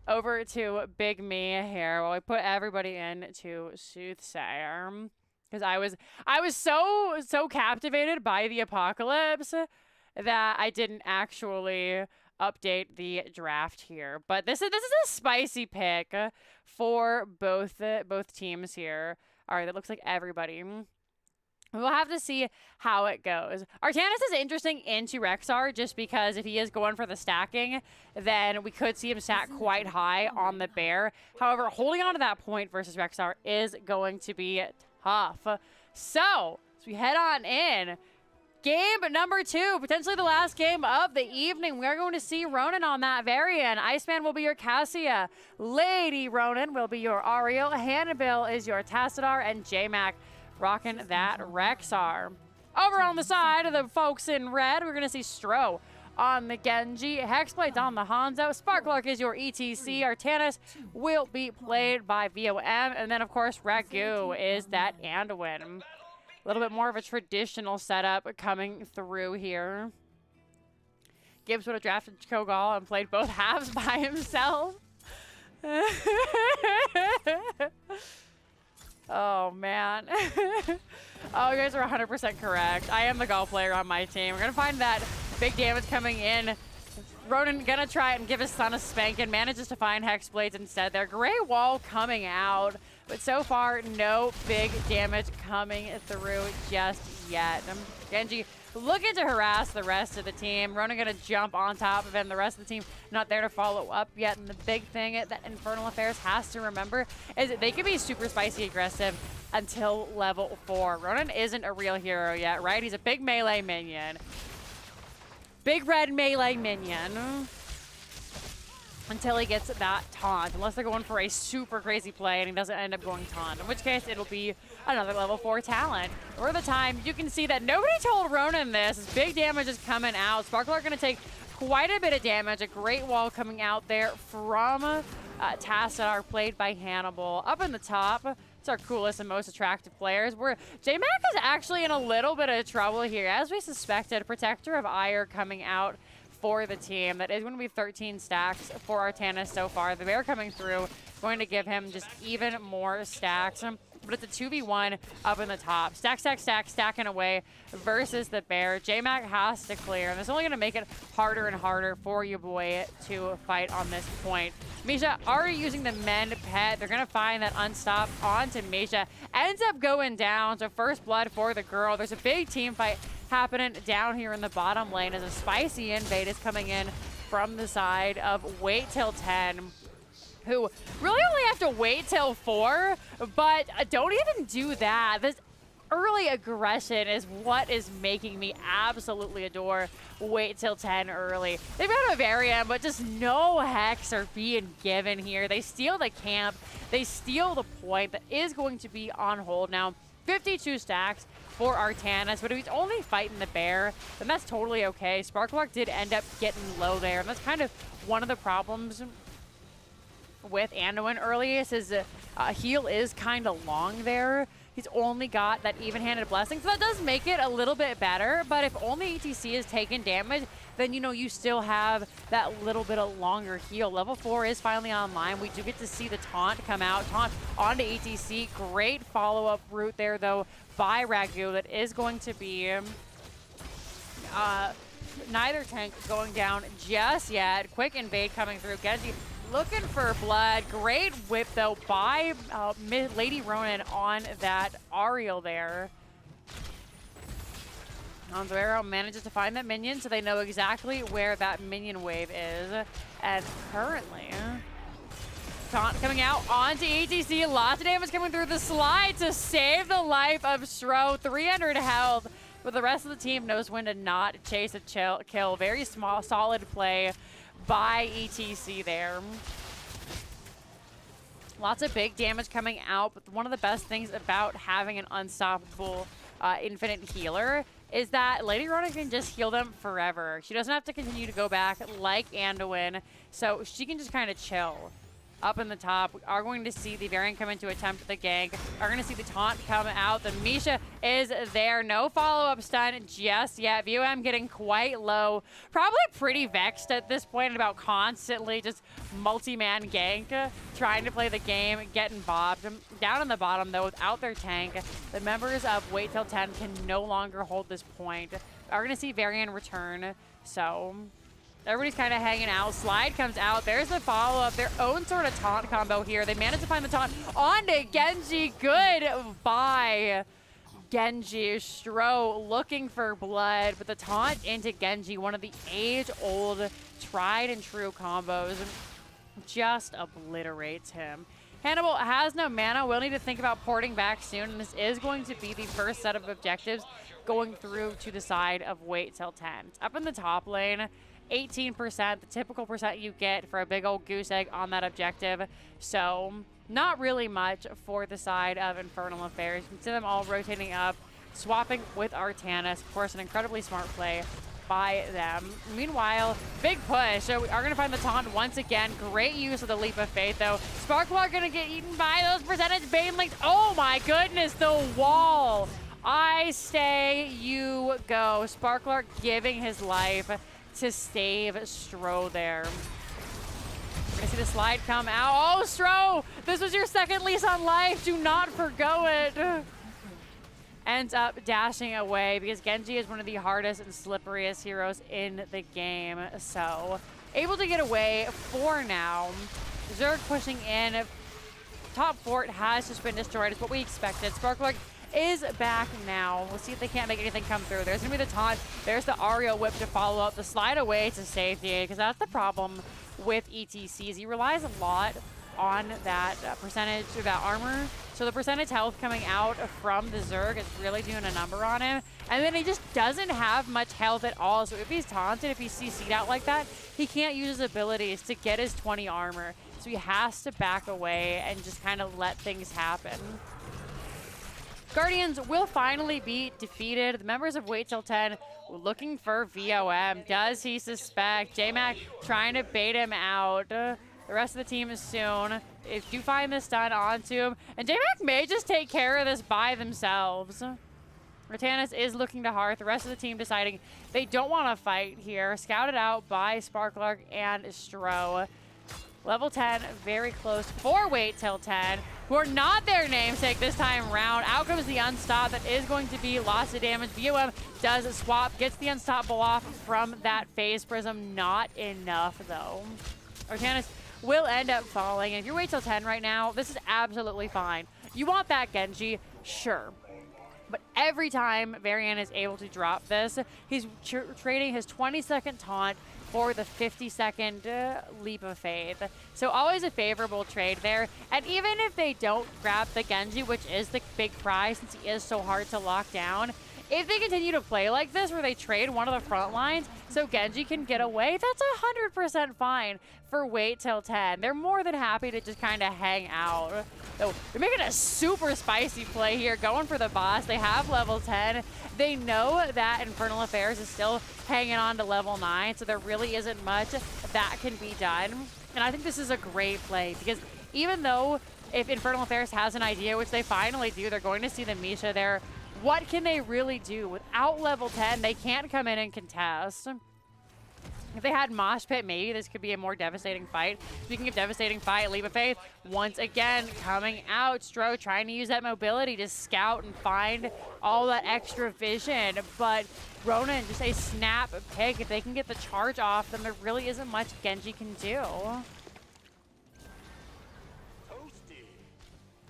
over to Big Me here while we put everybody into Soothsayer. Because I was so captivated by the apocalypse that I didn't actually update the draft here. But this is a spicy pick for both teams here. All right, that looks like everybody. We'll have to see how it goes. Artanis is interesting into Rexar just because if he is going for the stacking, then we could see him stack quite high on the bear. However, holding on to that point versus Rexar is going to be tough. So, as we head on in, game number 2, potentially the last game of the evening. We are going to see Ronan on that variant. Iceman will be your Cassia. Lady Ronan will be your Ariel. Hannibal is your Tassadar, and J-Mac rocking that Rexar. Over on the side of the folks in red, we're going to see Stro on the Genji. Hexblade's on the Hanzo. Sparklark is your ETC. Artanis will be played by VOM. And then, of course, Ragu is that Anduin. A little bit more of a traditional setup coming through here. Gibbs would have drafted Cho'Gall and played both halves by himself. Oh, man. Oh, you guys are 100% correct. I am the Gall player on my team. We're going to find that big damage coming in Ronan gonna try and give his son a spank and manages to find Hex Blades instead there. Great wall coming out, but so far no big damage coming through just yet. Genji looking to harass the rest of the team. Ronan gonna jump on top of him. The rest of the team not there to follow up yet. And the big thing that Infernal Affairs has to remember is that they can be super spicy aggressive until level 4. Ronan isn't a real hero yet, right? He's a big melee minion. Big red melee minion. Until he gets that taunt, unless they're going for a super crazy play and he doesn't end up going taunt, in which case it'll be another level 4 talent. For the time, you can see that nobody told Ronan this. His big damage is coming out. Sparkler going to take quite a bit of damage. A great wall coming out there from Tassadar, played by Hannibal. Up in the top, it's our coolest and most attractive players. Where J-Mac is actually in a little bit of trouble here. As we suspected, Protector of Ire coming out for the team. That is going to be 13 stacks for Artanis so far. The Bear coming through, going to give him just even more stacks. But it's a 2v1 up in the top. Stack, stack, stack, stacking away versus the Bear. J-Mac has to clear, and it's only going to make it harder and harder for your boy to fight on this point. Misha already using the Mend pet. They're going to find that unstop onto Misha. Ends up going down, so first blood for the girl. There's a big team fight happening down here in the bottom lane as a spicy invade is coming in from the side of Wait Till 10, who really only have to wait till 4, but don't even do that. This early aggression is what is making me absolutely adore Wait Till 10 early. They've got a Varian, but just no Hex are being given here. They steal the camp. They steal the point that is going to be on hold now. 52 stacks for Artanis, but if he's only fighting the Bear, then that's totally okay. Sparklock did end up getting low there, and that's kind of one of the problems with Anduin early is his heal is kind of long there. He's only got that even-handed blessing, so that does make it a little bit better, but if only ETC is taking damage, then, you know, you still have that little bit of longer heal. Level 4 is finally online. We do get to see the taunt come out. Taunt onto ETC. Great follow-up route there, though, by Ragu. That is going to be neither tank going down just yet. Quick invade coming through. Genji looking for blood. Great whip, though, by Lady Ronan on that Ariel there. Anzuero manages to find that minion, so they know exactly where that minion wave is. And currently, taunt coming out onto ETC. Lots of damage coming through the slide to save the life of Stro. 300 health, but the rest of the team knows when to not chase a kill. Very small, solid play by ETC there. Lots of big damage coming out, but one of the best things about having an unstoppable infinite healer is that Lady Ronan can just heal them forever. She doesn't have to continue to go back like Anduin, so she can just kind of chill. Up in the top, we are going to see the Varian come in to attempt the gank. Are going to see the taunt come out. The Misha is there. No follow-up stun just yet. VOM getting quite low. Probably pretty vexed at this point about constantly just multi-man gank, trying to play the game, getting bobbed. Down in the bottom, though, without their tank, the members of Wait Till 10 can no longer hold this point. Are going to see Varian return, so everybody's kind of hanging out. Slide comes out. There's the follow-up. Their own sort of taunt combo here. They managed to find the taunt onto Genji. Goodbye, Genji. Stro looking for blood, but the taunt into Genji, one of the age-old, tried-and-true combos, just obliterates him. Hannibal has no mana. We'll need to think about porting back soon, and this is going to be the first set of objectives going through to the side of Wait Till 10. It's up in the top lane. 18%, the typical percent you get for a big old goose egg on that objective. So not really much for the side of Infernal Affairs. You can see them all rotating up, swapping with Artanis. Of course, an incredibly smart play by them. Meanwhile, big push. So we are going to find the taunt once again. Great use of the Leap of Faith, though. Sparkler going to get eaten by those percentage Bane links. Oh my goodness, the wall. I stay, you go. Sparkler giving his life to save Stro there. We're gonna see the slide come out. Oh, Stro, this was your second lease on life. Do not forgo it. ends up dashing away because Genji is one of the hardest and slipperiest heroes in the game. So able to get away for now. Zerg pushing in. Top fort has just been destroyed. It's what we expected. Sparkler is back now. We'll see if they can't make anything come through. There's going to be the taunt. There's the Ario whip to follow up. The slide away to safety, because that's the problem with ETCs. He relies a lot on that percentage of that armor. So the percentage health coming out from the Zerg is really doing a number on him. And then he just doesn't have much health at all. So if he's taunted, if he's CC'd out like that, he can't use his abilities to get his 20 armor. So he has to back away and just kind of let things happen. Guardians will finally be defeated. The members of Wait Till 10 looking for VOM. Does he suspect? J-Mac trying to bait him out. The rest of the team is soon. If you find this stun onto him, and J-Mac may just take care of this by themselves. Rotanis is looking to Hearth. The rest of the team deciding they don't want to fight here. Scouted out by Sparklark and Stro. Level 10, very close for Wait Till 10, who are not their namesake this time around. Out comes the Unstop. That is going to be lots of damage. VOM does a swap, gets the Unstoppable off from that Phase Prism. Not enough, though. Artanis will end up falling. And if you're Wait Till 10 right now, this is absolutely fine. You want that Genji? Sure. But every time Varian is able to drop this, he's trading his 20-second taunt for the 50-second leap of faith. So always a favorable trade there. And even if they don't grab the Genji, which is the big prize since he is so hard to lock down, if they continue to play like this where they trade one of the front lines so Genji can get away, that's 100% fine for Wait Till 10. They're more than happy to just kind of hang out. So they're making a super spicy play here, going for the boss. They have level 10. They know that Infernal Affairs is still hanging on to level 9, so there really isn't much that can be done. And I think this is a great play because even though if Infernal Affairs has an idea, which they finally do, they're going to see the Misha there. What can they really do? Without level 10, they can't come in and contest. If they had Mosh Pit, maybe this could be a more devastating fight. Speaking of devastating fight, Leap of Faith, once again, coming out. Stro trying to use that mobility to scout and find all that extra vision. But Ronan, just a snap pick. If they can get the charge off, then there really isn't much Genji can do.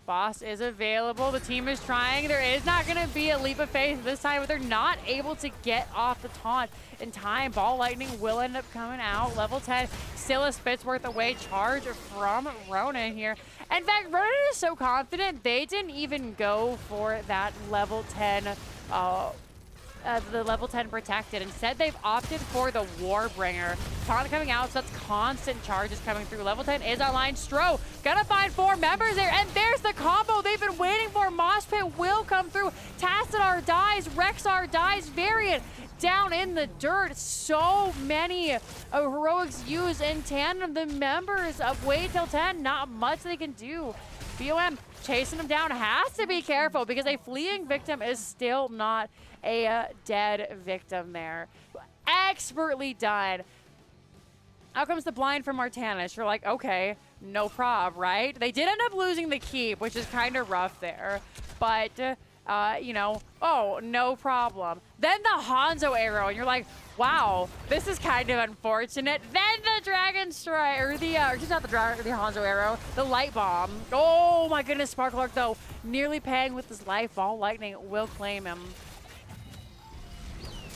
Boss is available. The team is trying. There is not going to be a Leap of Faith this time, but they're not able to get off the taunt in time. Ball Lightning will end up coming out. Level 10, still a Spitsworth away charge from Ronan here. In fact, Ronan is so confident, they didn't even go for that level 10 the level 10 protected. Instead, they've opted for the Warbringer. Taunt coming out, so that's constant charges coming through. Level 10 is online. Stro gonna find 4 members there, and there's the combo they've been waiting for. Mosh Pit will come through. Tassadar dies, Rexar dies, Variant down in the dirt. So many heroics used in tandem. The members of Wait Till 10, not much they can do. BOM chasing him down, has to be careful because a fleeing victim is still not a dead victim there. Expertly done. Out comes the blind from Artanis. You're like, okay, no prob, right? They did end up losing the keep, which is kind of rough there. But, you know, oh, no problem. Then the Hanzo arrow, and you're like, wow, this is kind of unfortunate. Then the Dragon Strike, or the, just not the Hanzo arrow, the Light Bomb. Oh my goodness, Sparklark, though, nearly paying with his life. Ball Lightning will claim him.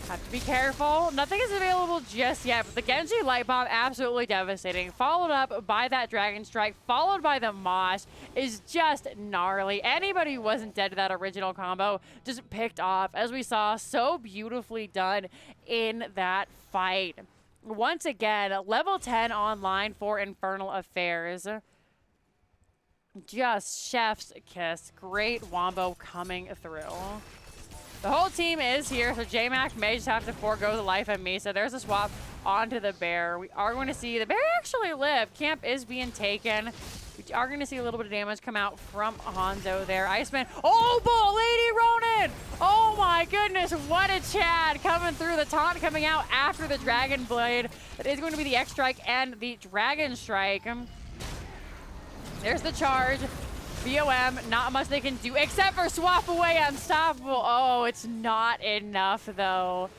Have to be careful. Nothing is available just yet, but the Genji Light Bomb, absolutely devastating. Followed up by that Dragon Strike, followed by the Mosh, is just gnarly. Anybody who wasn't dead to that original combo just picked off, as we saw, so beautifully done in that fight. Once again, level 10 online for Infernal Affairs. Just chef's kiss. Great wombo coming through. The whole team is here, so J-Mac may just have to forego the life of Misa. There's a swap onto the Bear. We are going to see the Bear actually live. Camp is being taken. We are going to see a little bit of damage come out from Hanzo there. Iceman. Oh, Bull Lady Ronan! Oh my goodness, what a Chad coming through. The taunt coming out after the Dragon Blade. That is going to be the X-Strike and the Dragon Strike. There's the charge. BOM, not much they can do except for swap away unstoppable. Oh, it's not enough though.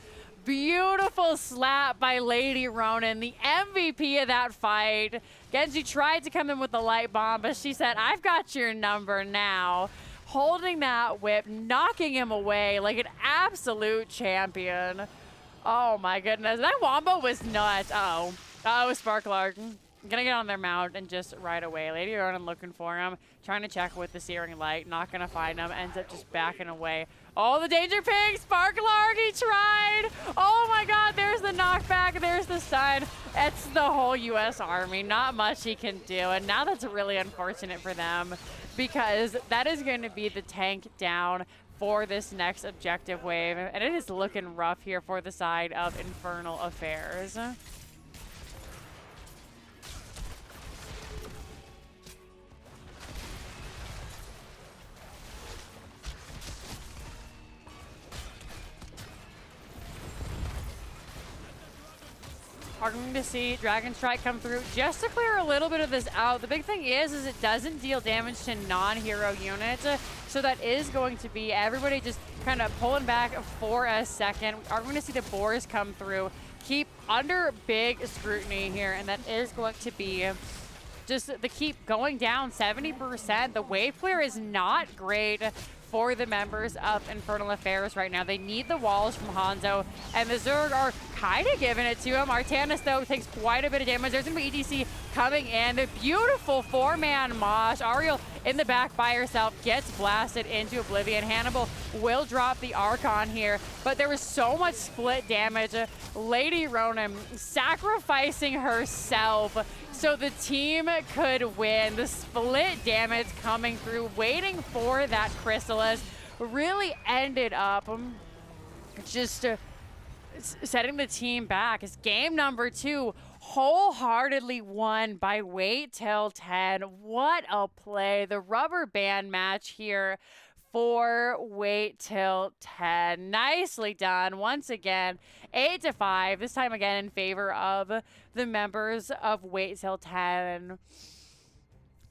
Beautiful slap by Lady Ronan, the MVP of that fight. Genji tried to come in with the light bomb, but she said, I've got your number now. Holding that whip, knocking him away like an absolute champion. Oh my goodness, that wombo was nuts. Uh-oh. Uh-oh, Sparklark. Gonna get on their mount and just right away. Lady Ronan looking for him, trying to check with the Searing Light, not gonna find him, ends up just backing away. Oh, the Danger Pig, Sparklark, he tried! Oh my god, there's the knockback, there's the stun. It's the whole US Army, not much he can do, and now that's really unfortunate for them because that is going to be the tank down for this next objective wave, and it is looking rough here for the side of Infernal Affairs. Are going to see Dragon Strike come through just to clear a little bit of this out. The big thing is it doesn't deal damage to non-hero units. So that is going to be everybody just kind of pulling back for a second. We are going to see the Boars come through, keep under big scrutiny here, and that is going to be just the keep going down 70%. The wave clear is not great for the members of Infernal Affairs right now. They need the walls from Hanzo, and the Zerg are kind of giving it to him. Artanis, though, takes quite a bit of damage. There's going to be EDC coming in. The beautiful four-man mosh. Ariel in the back by herself gets blasted into oblivion. Hannibal will drop the Archon here, but there was so much split damage. Lady Ronan sacrificing herself so the team could win. The split damage coming through, waiting for that Chrysalis, really ended up just setting the team back. It's game number 2, wholeheartedly won by Wait Till 10. What a play. The rubber band match here for Wait Till 10. Nicely done. Once again, 8-5, this time again in favor of the members of Wait Till 10.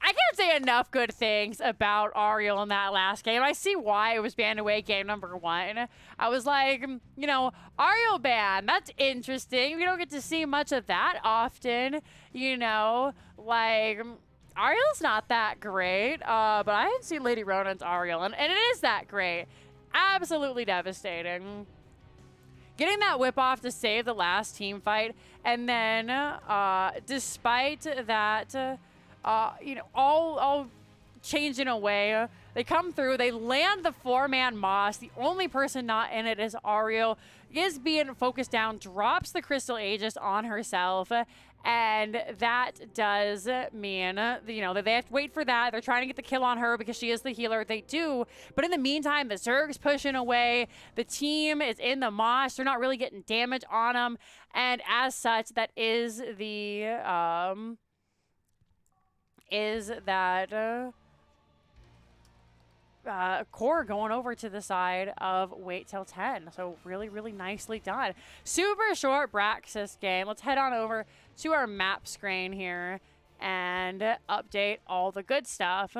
I can't say enough good things about Ariel in that last game. I see why it was banned away game number 1. I was like, you know, Ariel ban, that's interesting. We don't get to see much of that often, you know, like Ariel's not that great, but I didn't see Lady Ronan's Ariel, and it is that great. Absolutely devastating. Getting that whip off to save the last team fight, and then despite that, you know, all changing away, they come through, they land the four-man Moss. The only person not in it is Ariel, is being focused down, drops the Crystal Aegis on herself, and that does mean, you know, that they have to wait for that. They're trying to get the kill on her because she is the healer. They do, but in the meantime, the Zerg's pushing away. The team is in the mosh. They're not really getting damage on them, and as such, that is the core going over to the side of Wait Till 10. So really, really nicely done. Super short Braxis game. Let's head on over to our map screen here and update all the good stuff.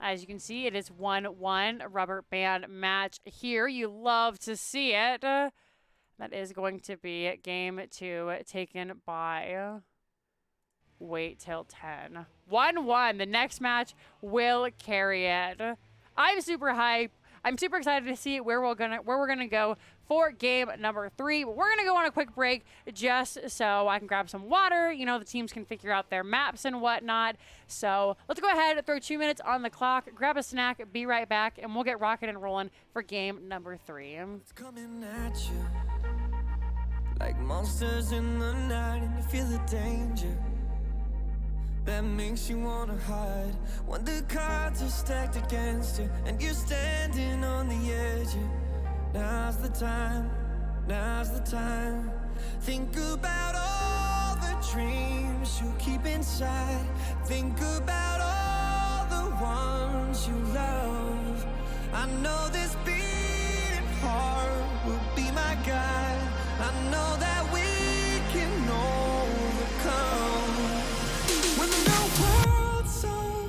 As you can see, it is 1-1 rubber band match here. You love to see it. That is going to be game 2 taken by Wait Till 10. 1-1. The next match will carry it. I'm super hyped. I'm super excited to see where we're gonna go for game number 3. But we're gonna go on a quick break just so I can grab some water. You know, the teams can figure out their maps and whatnot. So let's go ahead and throw 2 minutes on the clock, grab a snack, be right back, and we'll get rocking and rolling for game number 3. It's coming at you like monsters in the night, and you feel the danger that makes you wanna hide. When the cards are stacked against you and you're standing on the edge, now's the time, now's the time. Think about all the dreams you keep inside. Think about all the ones you love. I know this beating heart will be my guide. I know that we can overcome. When the world's so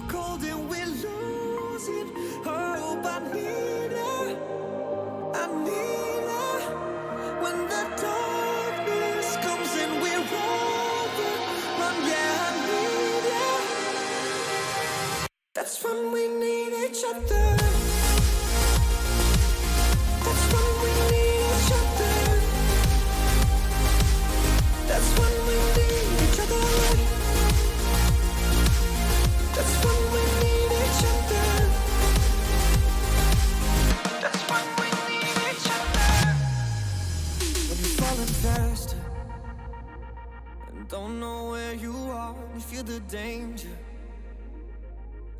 and don't know where you are. You feel the danger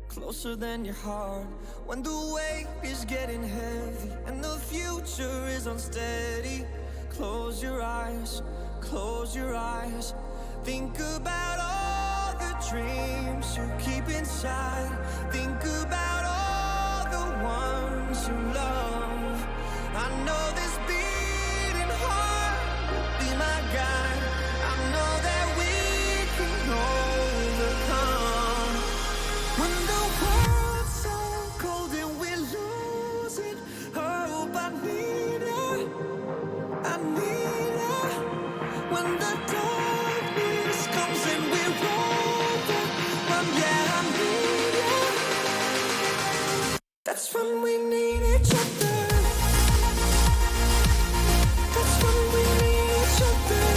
closer than your heart. When the weight is getting heavy and the future is unsteady, close your eyes, close your eyes. Think about all the dreams you keep inside. Think about all the ones you love. I know this beating heart will be my guide. I know that we can overcome. When the world's so cold and we're losing hope, I need her, I need her. When the darkness comes and we're overwhelmed, yeah, I need her. That's when we need each other. That's when we need each other.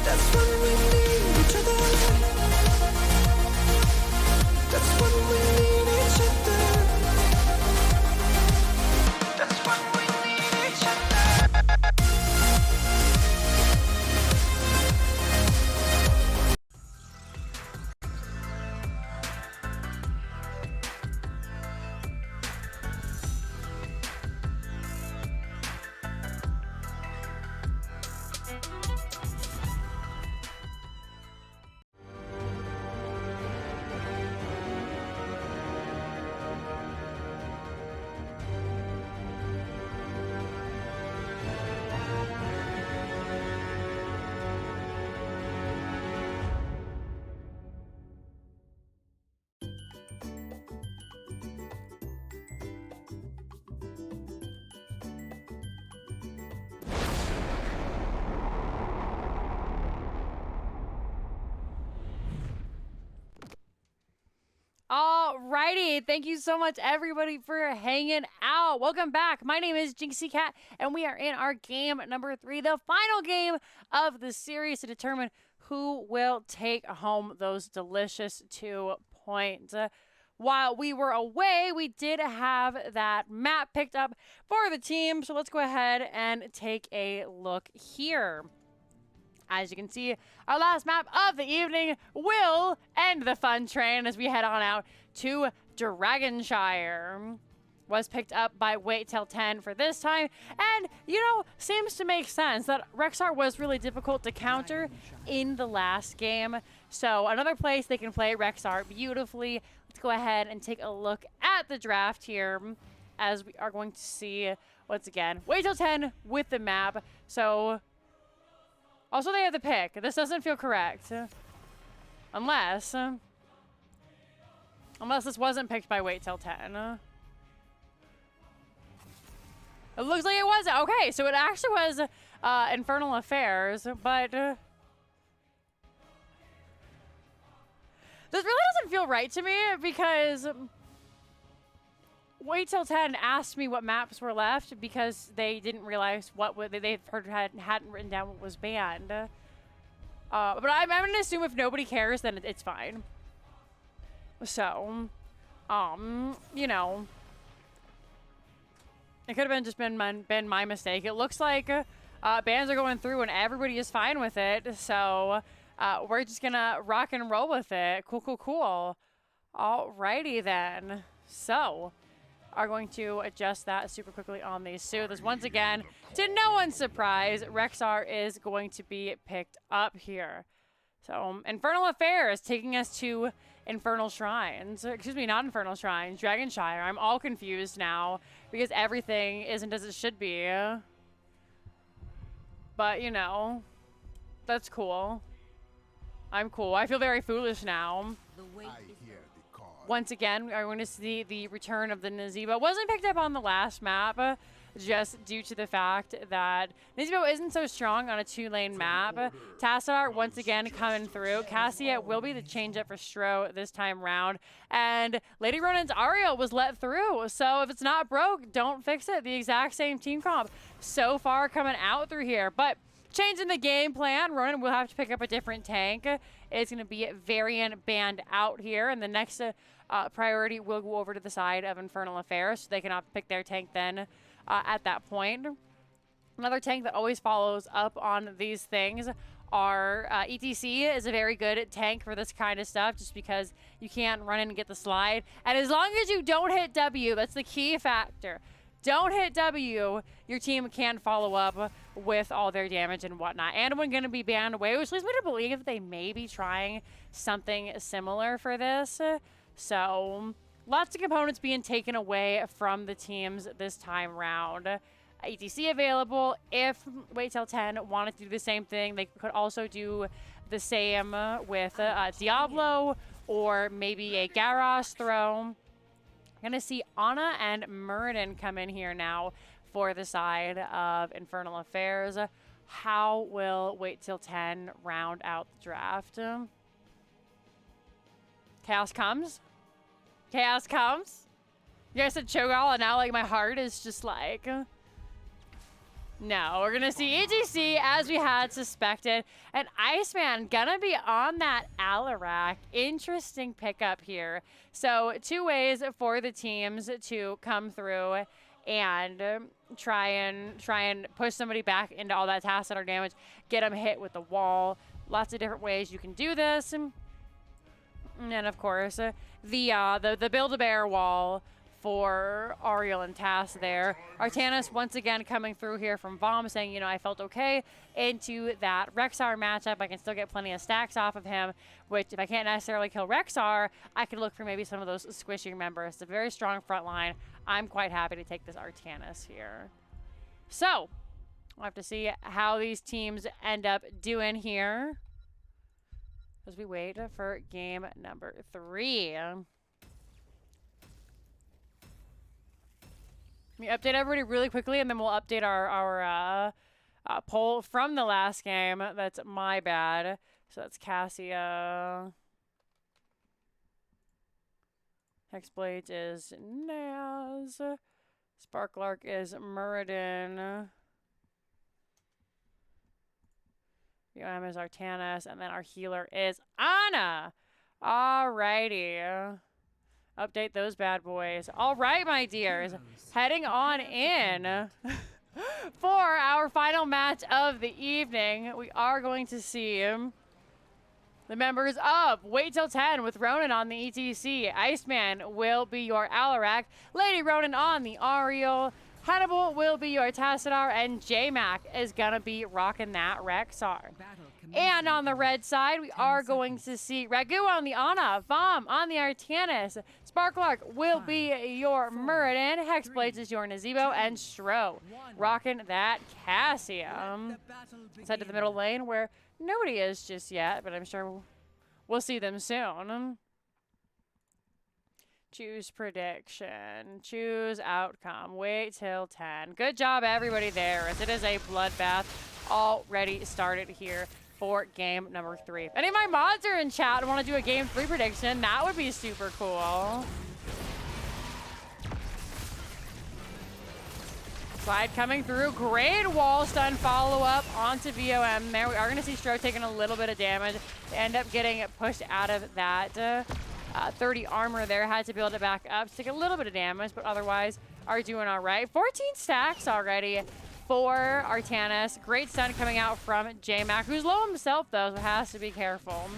That's when we need each other. That's when we need each other. That's when we need each other. Alrighty, thank you so much everybody for hanging out. Welcome back. My name is Jinxie Cat, and we are in our game number 3, the final game of the series to determine who will take home those delicious 2 points. While we were away, we did have that map picked up for the team, so let's go ahead and take a look here. As you can see, our last map of the evening will end the fun train as we head on out to Dragonshire. Was picked up by Wait Till 10 for this time, and, you know, seems to make sense that Rexar was really difficult to counter in the last game. So another place they can play Rexar beautifully. Let's go ahead and take a look at the draft here as we are going to see, once again, Wait Till 10 with the map. So... also, they have the pick. This doesn't feel correct. Unless this wasn't picked by Wait Till 10. It looks like it was. Okay, so it actually was Infernal Affairs, but... this really doesn't feel right to me because... Wait Till 10 asked me what maps were left because they didn't realize what they've heard hadn't written down what was banned. But I'm going to assume if nobody cares, then it's fine. So, you know, it could have just been my mistake. It looks like bans are going through and everybody is fine with it. So we're just gonna rock and roll with it. Cool. Alrighty then. So. Are going to adjust that super quickly on these soothes. Once again, to no one's surprise, Rexar is going to be picked up here. So, Infernal Affairs taking us to Infernal Shrines. Excuse me, not Infernal Shrines, Dragonshire. I'm all confused now because everything isn't as it should be. But, you know, that's cool. I'm cool. I feel very foolish now. Once again, we are going to see the return of the Nazeebo. It wasn't picked up on the last map, just due to the fact that Nazeebo isn't so strong on a 2-lane map. Tassadar once again coming through. Cassia will be the change-up for Stro this time round. And Lady Ronan's Ariel was let through. So if it's not broke, don't fix it. The exact same team comp so far coming out through here. But changing the game plan, Ronan will have to pick up a different tank. It's going to be Varian banned out here. And the next priority will go over to the side of Infernal Affairs, so they can pick their tank then at that point. Another tank that always follows up on these things are ETC is a very good tank for this kind of stuff, just because you can't run in and get the slide. And as long as you don't hit W, that's the key factor. Don't hit W, your team can follow up with all their damage and whatnot. And when going to be banned away, which leads me to believe they may be trying something similar for this. So lots of components being taken away from the teams this time round. ETC available. If Wait Till 10 wanted to do the same thing, they could also do the same with Diablo or maybe a Garrosh throw. Gonna see Ana and Muradin come in here now for the side of Infernal Affairs. How will Wait Till 10 round out the draft? Chaos comes. Chaos comes. You guys said Cho'Gall, and now like my heart is just like... No, we're gonna see ETC as we had suspected. And Iceman gonna be on that Alarak. Interesting pickup here. So 2 ways for the teams to come through and try and push somebody back into all that task center damage, get them hit with the wall. Lots of different ways you can do this. And then of course the Build-A-Bear wall for Ariel and Tass there. Artanis once again coming through here from Vom saying, you know, I felt okay into that Rexar matchup. I can still get plenty of stacks off of him, which if I can't necessarily kill Rexar, I could look for maybe some of those squishy members. It's a very strong front line. I'm quite happy to take this Artanis here. So, we'll have to see how these teams end up doing here as we wait for game number 3. Let me update everybody really quickly, and then we'll update our poll from the last game. That's my bad. So that's Cassia. Hexblade is Naz. Sparklark is Muradin. UM is Artanis, and then our healer is Ana. Alrighty. Update those bad boys. All right, my dears. Heading on in for our final match of the evening. We are going to see the members of Wait Till 10 with Ronan on the ETC. Iceman will be your Alarak. Lady Ronan on the Ariel. Hannibal will be your Tassadar. And J-Mac is going to be rocking that Rexar. And on the red side, we are going to see Ragu on the Ana, Vom on the Artanis, Sparklark will be your Muradin, Hexblades is your Nazebo, and Stro rocking that Cassia. Let's head to the middle lane where nobody is just yet, but I'm sure we'll see them soon. Choose prediction. Choose outcome. Wait till 10. Good job, everybody there, as it is a bloodbath already started here for game number 3. If any of my mods are in chat and want to do a game 3 prediction, that would be super cool. Slide coming through. Great wall stun follow-up onto VOM there. We are going to see Stro taking a little bit of damage. They end up getting pushed out of that 30 armor there. Had to build it back up to take a little bit of damage, but otherwise are doing all right. 14 stacks already for Artanis. Great stun coming out from J-Mac, who's low himself, though, so has to be careful.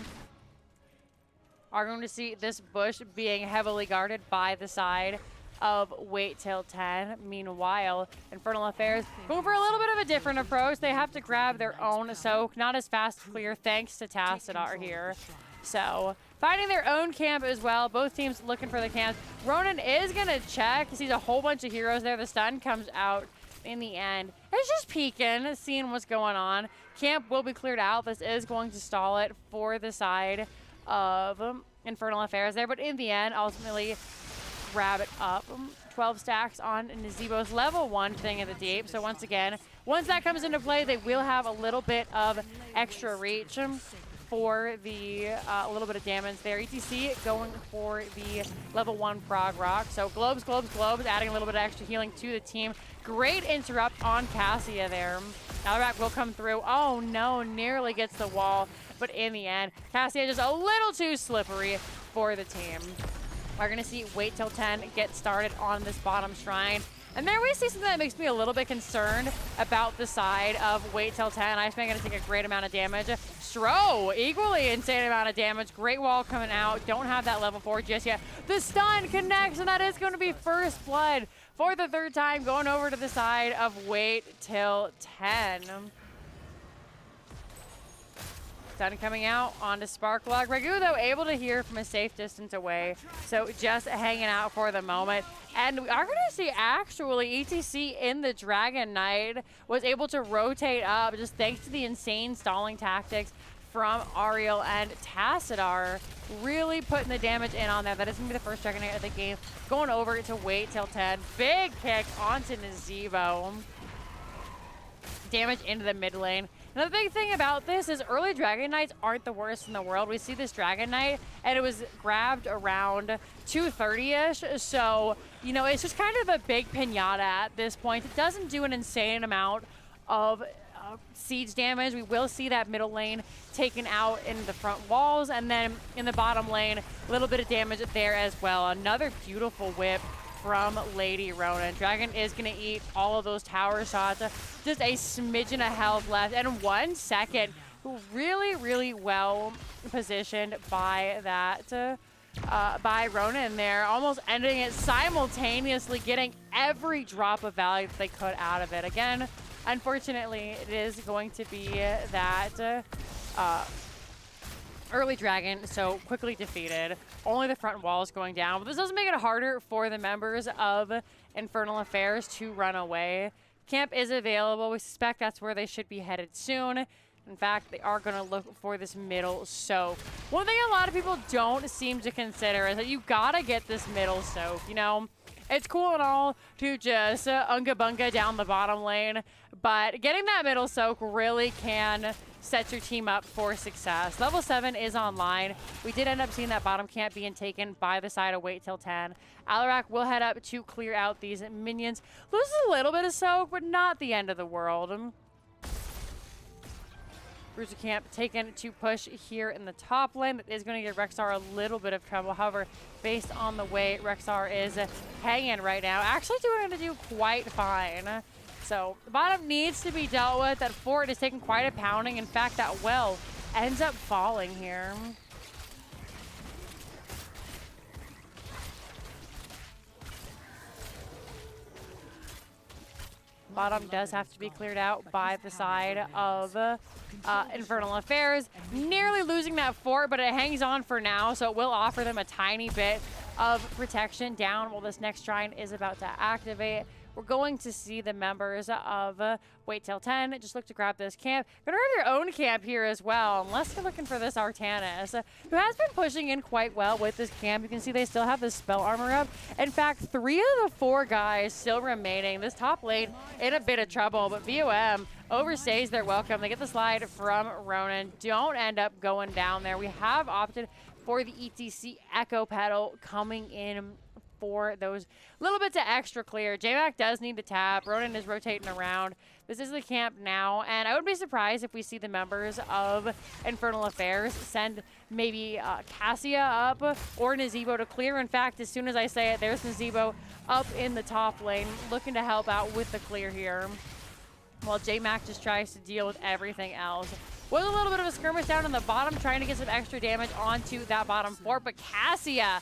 Are going to see this bush being heavily guarded by the side of Wait Till 10. Meanwhile, Infernal Affairs go for a little bit of a different approach. They have to grab their own soak. Not as fast clear, thanks to Tassadar here. So, finding their own camp as well. Both teams looking for the camps. Ronan is going to check. He sees a whole bunch of heroes there. The stun comes out in the end. It's just peeking, seeing what's going on. Camp will be cleared out. This is going to stall it for the side of Infernal Affairs there. But in the end, ultimately grab it up. 12 stacks on Nazebo's level 1 Thing of the Deep. So once again, once that comes into play, they will have a little bit of extra reach for the a little bit of damage there. ETC going for the level 1 Prog Rock. So globes, adding a little bit of extra healing to the team. Great interrupt on Cassia there. Alarak will come through. Oh no, nearly gets the wall. But in the end, Cassia just a little too slippery for the team. We're going to see Wait Till 10 get started on this bottom shrine. And there we see something that makes me a little bit concerned about the side of wait till 10. Iceman going to take a great amount of damage. Stro, equally insane amount of damage. Great wall coming out. Don't have that level 4 just yet. The stun connects, and that is going to be first blood for the third time, going over to the side of wait till 10. Stun coming out onto Sparklog. Ragu, though, able to hear from a safe distance away. So just hanging out for the moment. And we are going to see, actually, ETC in the Dragon Knight was able to rotate up just thanks to the insane stalling tactics from Ariel and Tassadar. Really putting the damage in on that. That is going to be the first Dragon Knight of the game. Going over to wait till 10. Big kick onto Nazeebo. Damage into the mid lane. Another big thing about this is early Dragon Knights aren't the worst in the world. We see this Dragon Knight, and it was grabbed around 230-ish. So, you know, it's just kind of a big pinata at this point. It doesn't do an insane amount of siege damage. We will see that middle lane taken out in the front walls, and then in the bottom lane, a little bit of damage there as well. Another beautiful whip from Lady Ronan. Dragon is going to eat all of those tower shots. Just a smidgen of health left. And 1 second. Really, really well positioned by that, by Ronan there. Almost ending it simultaneously, getting every drop of value that they could out of it. Again, unfortunately, it is going to be that early Dragon, so quickly defeated. Only the front wall is going down. But this doesn't make it harder for the members of Infernal Affairs to run away. Camp is available. We suspect that's where they should be headed soon. In fact, they are going to look for this middle soak. One thing a lot of people don't seem to consider is that you got to get this middle soak. You know, it's cool and all to just unga bunga down the bottom lane, but getting that middle soak really can set your team up for success. Level 7 is online. We did end up seeing that bottom camp being taken by the side of wait till 10. Alarak will head up to clear out these minions. Loses a little bit of soak, but not the end of the world. Bruiser Camp taken to push here in the top lane. That is going to give Rexar a little bit of trouble. However, based on the way Rexar is hanging right now, actually going to do quite fine. So the bottom needs to be dealt with. That fort is taking quite a pounding. In fact, that well ends up falling here. Bottom does have to be cleared out by the side of Infernal Affairs. Nearly losing that fort, but it hangs on for now, so it will offer them a tiny bit of protection down while this next shrine is about to activate. We're going to see the members of Wait Till 10 just look to grab this camp. Gonna have their own camp here as well, unless you're looking for this Artanis, who has been pushing in quite well with this camp. You can see they still have the spell armor up. In fact, 3 of the 4 guys still remaining. This top lane in a bit of trouble, but VOM overstays their welcome. They get the slide from Ronan. Don't end up going down there. We have opted for the ETC Echo Pedal coming in for those little bits of extra clear. JMac does need to tap. Ronan is rotating around. This is the camp now, and I would be surprised if we see the members of Infernal Affairs send maybe Cassia up or Nazeebo to clear. In fact, as soon as I say it, there's Nazeebo up in the top lane looking to help out with the clear here, while JMac just tries to deal with everything else. Was a little bit of a skirmish down in the bottom, trying to get some extra damage onto that bottom fort, but Cassia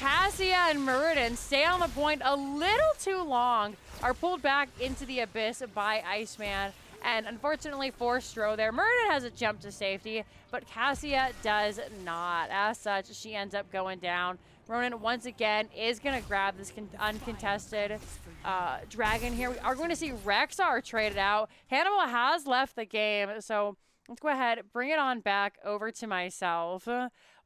and Muradin stay on the point a little too long, are pulled back into the abyss by Iceman, and unfortunately for Stro there, Muradin has a jump to safety, but Cassia does not. As such, she ends up going down. Ronan, once again, is going to grab this uncontested dragon here. We are going to see Rexar traded out. Hannibal has left the game, so let's go ahead, bring it on back over to myself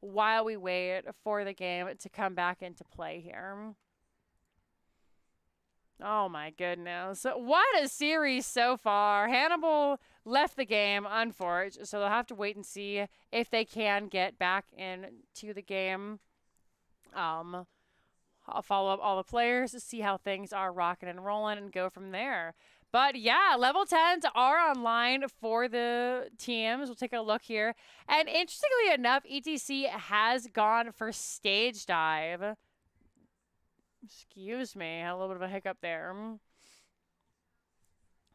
while we wait for the game to come back into play here. Oh my goodness. What a series so far. Hannibal left the game, unfortunately, so they'll have to wait and see if they can get back into the game. I'll follow up all the players to see how things are rocking and rolling and go from there. But yeah, level 10s are online for the teams. We'll take a look here. And interestingly enough, ETC has gone for stage dive. Excuse me, had a little bit of a hiccup there.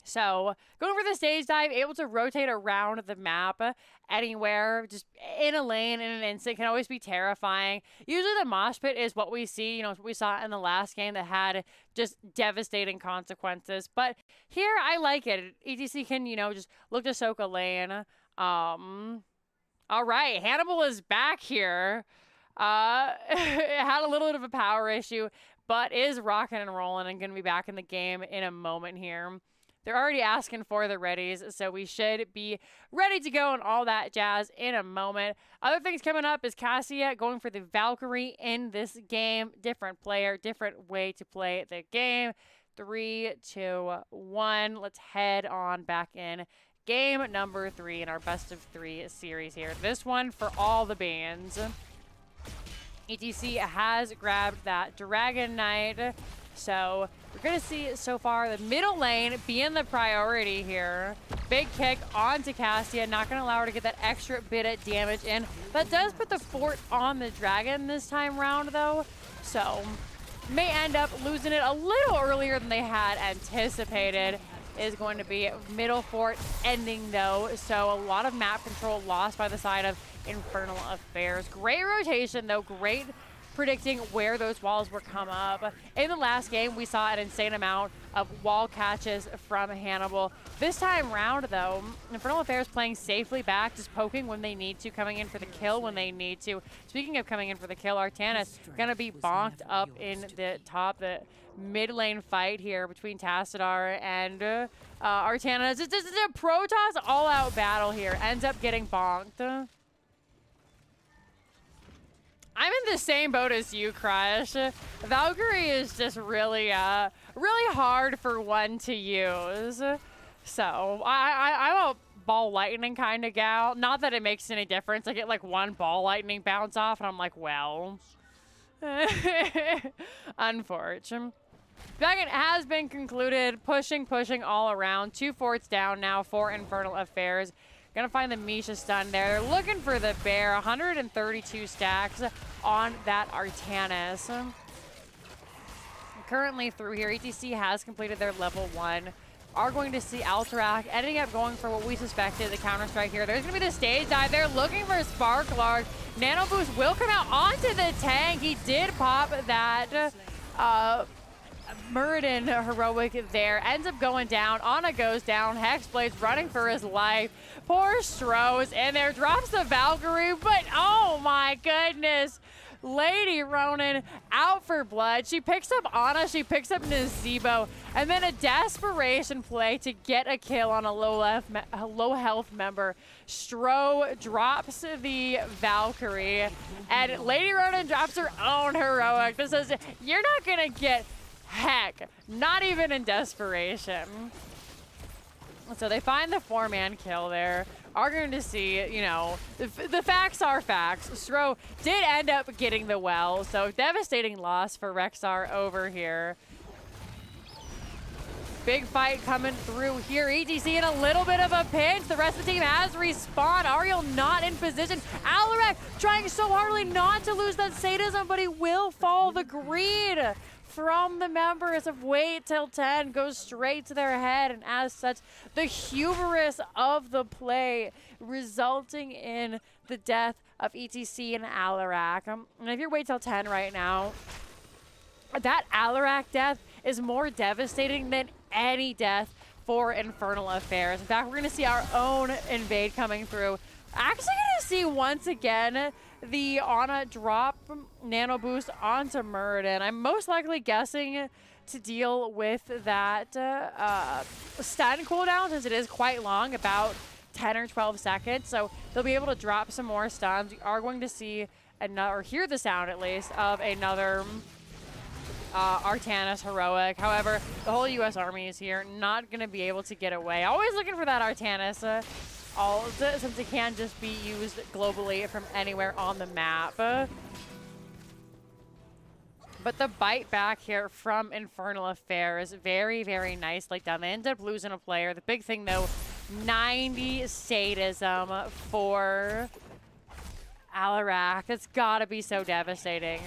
So going for the stage dive, able to rotate around the map anywhere, just in a lane in an instant, can always be terrifying. Usually the mosh pit is what we see, what we saw in the last game that had just devastating consequences. But here, I like it. ETC can, just look to soak a lane. All right, Hannibal is back here. It had a little bit of a power issue, but is rocking and rolling and going to be back in the game in a moment here. They're already asking for the readies, so we should be ready to go and all that jazz in a moment. Other things coming up is Cassia going for the Valkyrie in this game. Different player, different way to play the game. 3, 2, 1. Let's head on back in. Game number 3 in our best of 3 series here. This one for all the bands. ETC has grabbed that Dragon Knight. So we're going to see so far the middle lane being the priority here. Big kick onto Cassia. Not going to allow her to get that extra bit of damage in. That does put the fort on the Dragon this time round, though. So may end up losing it a little earlier than they had anticipated. Is going to be middle fort ending, though. So a lot of map control lost by the side of Infernal Affairs. Great rotation, though. Great predicting where those walls were come up. In the last game, we saw an insane amount of wall catches from Hannibal. This time round, though, Infernal Affairs playing safely back, just poking when they need to, coming in for the kill when they need to. Speaking of coming in for the kill, Artanis going to be bonked up in the top, the mid lane fight here between Tassadar and Artanis. It's a Protoss all-out battle here. Ends up getting bonked. I'm in the same boat as you, Crush. Valkyrie is just really hard for one to use. So I'm a ball lightning kind of gal. Not that it makes any difference. I get like one ball lightning bounce off, and I'm like, well, unfortunate. Dragon has been concluded. Pushing all around. 2 forts down now for Infernal Affairs. Gonna find the Misha stun there. They're looking for the bear. 132 stacks on that Artanis. Currently through here, ETC has completed their level 1. Are going to see Alterac ending up going for what we suspected, the counter-strike here. There's gonna be the stage dive. They're looking for Spark Large. Nano Boost will come out onto the tank. He did pop that Muradin heroic there. Ends up going down. Ana goes down. Hexblade's running for his life. Poor Stroh's in there. Drops the Valkyrie, but oh my goodness. Lady Ronin out for blood. She picks up Ana. She picks up Nazebo. And then a desperation play to get a kill on a low health member. Stroh drops the Valkyrie. And Lady Ronin drops her own heroic. This is, you're not going to get heck, not even in desperation. So they find the 4-man kill there. Are going to see, the facts are facts. Stroh did end up getting the well, so devastating loss for Rexar over here. Big fight coming through here. ETC in a little bit of a pinch. The rest of the team has respawned. Ariel not in position. Alarak trying so hardly not to lose that sadism, but he will fall. The greed from the members of Wait Till 10 goes straight to their head, and as such, the hubris of the play resulting in the death of ETC and Alarak. And if you're Wait Till 10 right now, that Alarak death is more devastating than any death for Infernal Affairs. In fact, we're going to see our own invade coming through. Actually going to see once again the Ana drop Nano Boost onto Muradin. I'm most likely guessing to deal with that stun cooldown, since it is quite long, about 10 or 12 seconds. So they'll be able to drop some more stuns. We are going to see another, or hear the sound at least, of another Artanis heroic. However, the whole U.S. Army is here, not going to be able to get away. Always looking for that Artanis. Since it can just be used globally from anywhere on the map. But the bite back here from Infernal Affairs, very, very nicely done. They ended up losing a player. The big thing, though, 90 sadism for Alarak. It's got to be so devastating.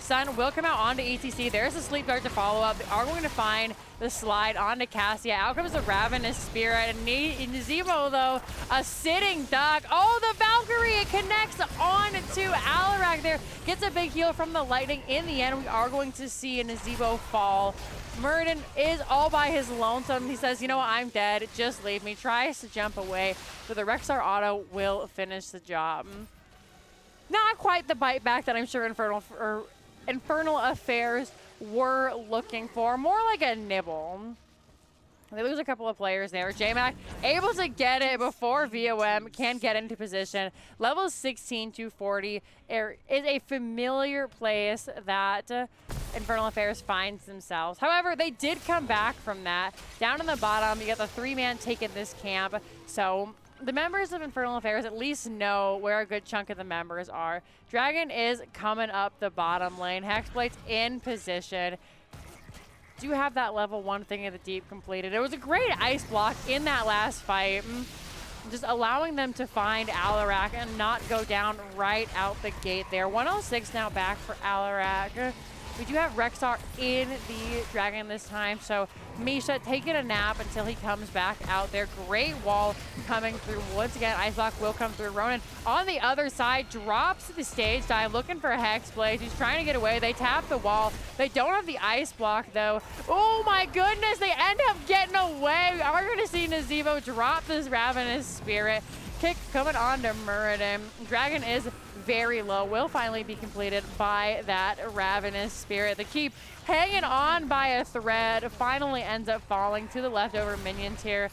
Sun will come out onto ETC. There's a sleep dart to follow up. They are going to find the slide onto Cassia. Out comes the Ravenous Spirit. And Nazebo, though, a sitting duck. Oh, the Valkyrie, it connects on to Alarak there. Gets a big heal from the lightning. In the end, we are going to see Nazebo fall. Muradin is all by his lonesome. He says, you know what, I'm dead. Just leave me. Tries to jump away. So the Rexar auto will finish the job. Not quite the bite back that I'm sure Infernal Affairs were looking for. More like a nibble. They lose a couple of players there. JMac able to get it before VOM can get into position. Level 16 to 40 is a familiar place that Infernal Affairs finds themselves. However, they did come back from that. Down in the bottom, you got the 3-man taking this camp. So the members of Infernal Affairs at least know where a good chunk of the members are. Dragon is coming up the bottom lane. Hexblade's in position. Do have that level 1 Thing of the Deep completed. It was a great ice block in that last fight. Just allowing them to find Alarak and not go down right out the gate there. 106 now back for Alarak. We do have Rexar in the Dragon this time, so Misha taking a nap until he comes back out there. Great wall coming through. Once again, Ice Block will come through. Ronan on the other side drops the stage dive, looking for Hexblade. He's trying to get away. They tap the wall. They don't have the Ice Block, though. Oh, my goodness. They end up getting away. We are going to see Nazebo drop this Ravenous Spirit. Kick coming on to Muradin. Dragon is very low. Will finally be completed by that Ravenous Spirit. The keep hanging on by a thread finally ends up falling to the leftover minions here.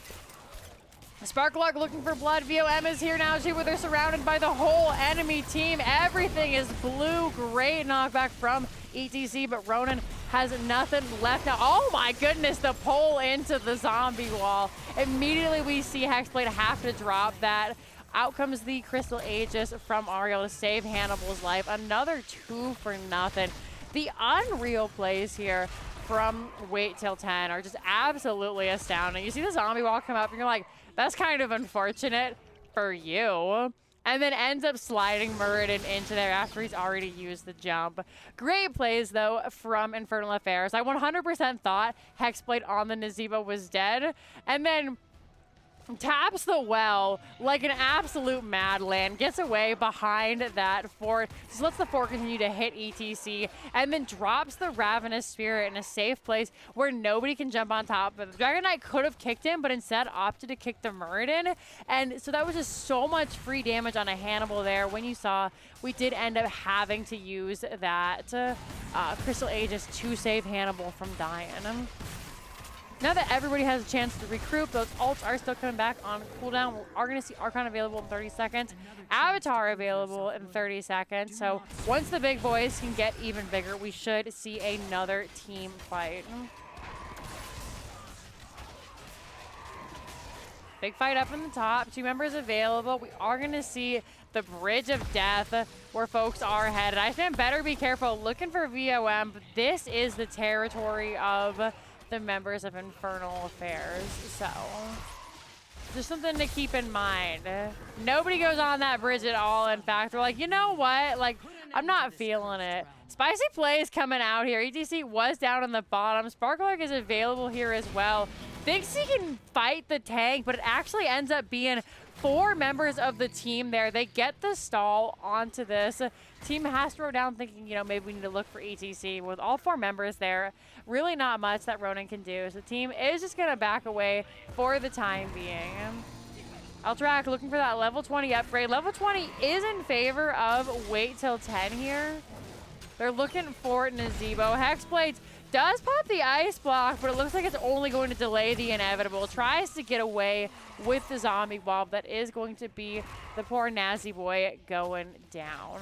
Sparklark looking for blood. VOM is here now too, where they're surrounded by the whole enemy team. Everything is blue. Great knockback from ETC, but Ronan has nothing left now. Oh my goodness, the pull into the zombie wall. Immediately we see Hexblade have to drop that. Out comes the Crystal Aegis from Ariel to save Hannibal's life. Another 2 for nothing. The unreal plays here from Wait Till 10 are just absolutely astounding. You see the zombie wall come up and you're like, that's kind of unfortunate for you. And then ends up sliding Muradin into there after he's already used the jump. Great plays, though, from Infernal Affairs. I 100% thought Hexblade on the Nazebo was dead. And then taps the well like an absolute madland, gets away behind that fort, just lets the fort continue to hit ETC, and then drops the Ravenous Spirit in a safe place where nobody can jump on top. But the Dragon Knight could have kicked him, but instead opted to kick the Muradin, and so that was just so much free damage on a Hannibal there. When you saw, we did end up having to use that Crystal Aegis to save Hannibal from dying. Now that everybody has a chance to recruit, those ults are still coming back on cooldown. We are going to see Archon available in 30 seconds, Avatar available in 30 seconds. So once the big boys can get even bigger, we should see another team fight. Big fight up in the top, 2 members available. We are going to see the Bridge of Death where folks are headed. I think better be careful looking for VOM, but this is the territory of the members of Infernal Affairs, so just something to keep in mind. Nobody goes on that bridge at all. In fact, we're like, you know what? Like, I'm not feeling it. Spicy plays coming out here. ETC was down on the bottom. Sparklark is available here as well. Thinks he can fight the tank, but it actually ends up being 4 members of the team there. They get the stall onto this. Team has to throw down thinking, you know, maybe we need to look for ETC. With all 4 members there, really not much that Ronan can do. So the team is just going to back away for the time being. Alterac looking for that level 20 upgrade. Level 20 is in favor of Wait Till 10 here. They're looking for Nazebo. Hexblade does pop the ice block, but it looks like it's only going to delay the inevitable. Tries to get away with the zombie wall. That is going to be the poor Nazi boy going down.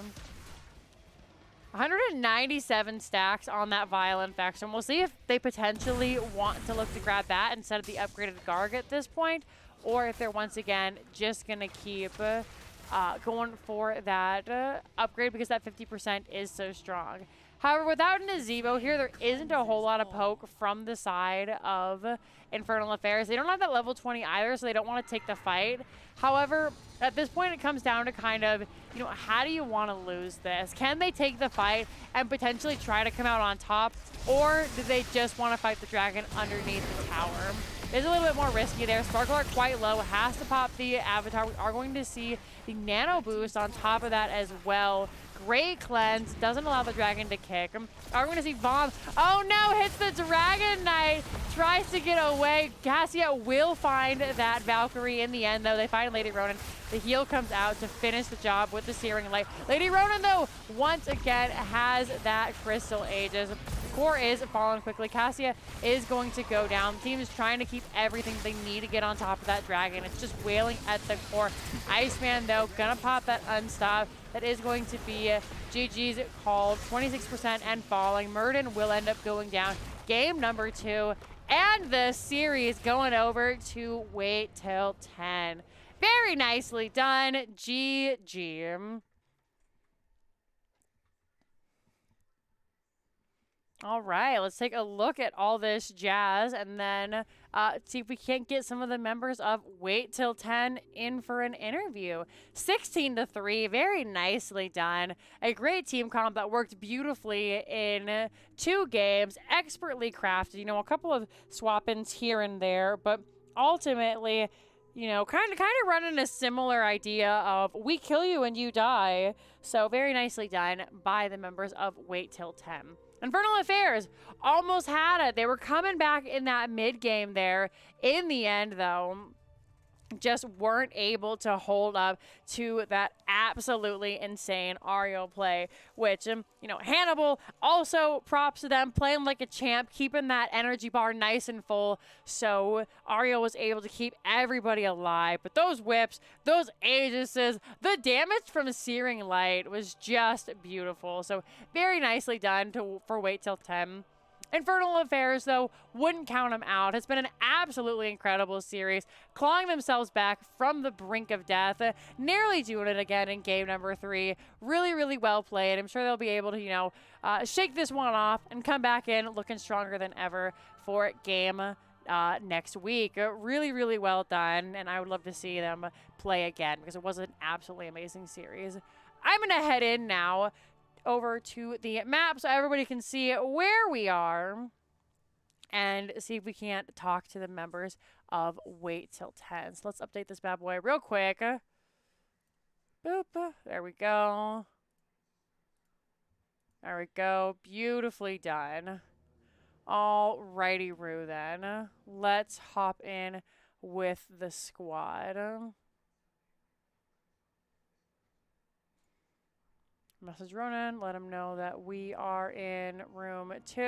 197 stacks on that Vile Infection. We'll see if they potentially want to look to grab that instead of the upgraded Garg at this point, or if they're once again just going to keep going for that upgrade because that 50% is so strong. However, without an Azebo here, there isn't a whole lot of poke from the side of Infernal Affairs. They don't have that level 20 either, so they don't want to take the fight. However, at this point, it comes down to kind of, you know, how do you want to lose this? Can they take the fight and potentially try to come out on top, or do they just want to fight the dragon underneath the tower? It's a little bit more risky there. Sparkler quite low, has to pop the Avatar. We are going to see the Nano Boost on top of that as well. Great cleanse, doesn't allow the dragon to kick. Are we going to see Bomb? Oh no, hits the Dragon Knight, tries to get away. Cassia will find that Valkyrie in the end though. They find Lady Ronan. The heal comes out to finish the job with the Searing Light. Lady Ronan though, once again has that Crystal Aegis. Core is falling quickly. Cassia is going to go down. The team is trying to keep everything they need to get on top of that dragon. It's just wailing at the core. Iceman, though, gonna pop that unstop. That is going to be GG's called. 26% and falling. Murden will end up going down. Game number 2. And the series going over to Wait Till 10. Very nicely done. GG. All right, let's take a look at all this jazz and then see if we can't get some of the members of Wait Till 10 in for an interview. 16-3, very nicely done. A great team comp that worked beautifully in 2 games, expertly crafted. You know, a couple of swap-ins here and there, but ultimately, you know, kind of running a similar idea of we kill you and you die. So very nicely done by the members of Wait Till 10. Infernal Affairs almost had it. They were coming back in that mid game there. In the end, though, just weren't able to hold up to that absolutely insane Ario play, which, you know, Hannibal, also props to them, playing like a champ, keeping that energy bar nice and full, so Ario was able to keep everybody alive. But those whips, those Aegises, the damage from Searing Light was just beautiful, so very nicely done for Wait Till 10. Infernal Affairs, though, wouldn't count them out. It's been an absolutely incredible series, clawing themselves back from the brink of death, nearly doing it again in game number 3. Really, really well played. I'm sure they'll be able to, you know, shake this one off and come back in looking stronger than ever for game next week. Really, really well done, and I would love to see them play again because it was an absolutely amazing series. I'm going to head in now over to the map so everybody can see where we are and see if we can't talk to the members of Wait Till 10. So let's update this bad boy real quick. Boop. There we go. There we go. Beautifully done. Alrighty, Roo, then. Let's hop in with the squad. Message Ronan, let him know that we are in room 2.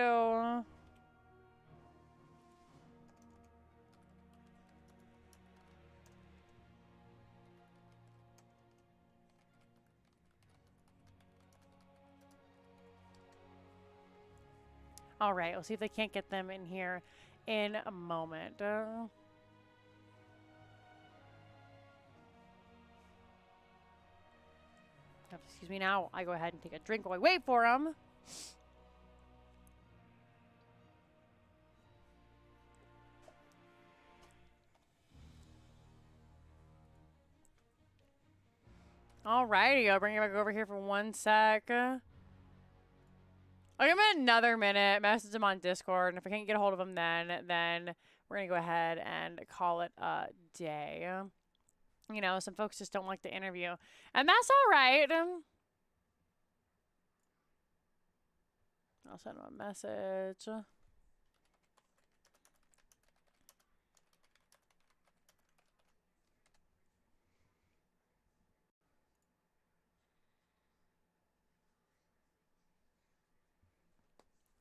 All right, we'll see if they can't get them in here in a moment. Excuse me now. I go ahead and take a drink while I wait for them. Alrighty, I'll bring it back over here for 1 sec. I'll give him another minute, message him on Discord, and if I can't get a hold of him then we're going to go ahead and call it a day. You know, some folks just don't like the interview, and that's all right. I'll send him a message.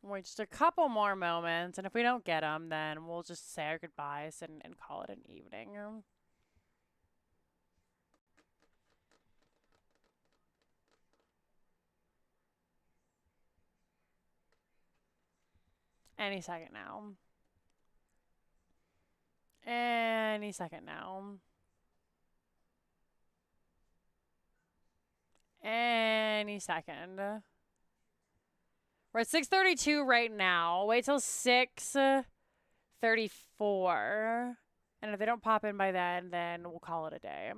Wait just a couple more moments, and if we don't get them, then we'll just say our goodbyes and call it an evening. Any second now. Any second now. Any second. We're at 6:32 right now. Wait till 6:34. And if they don't pop in by then we'll call it a day.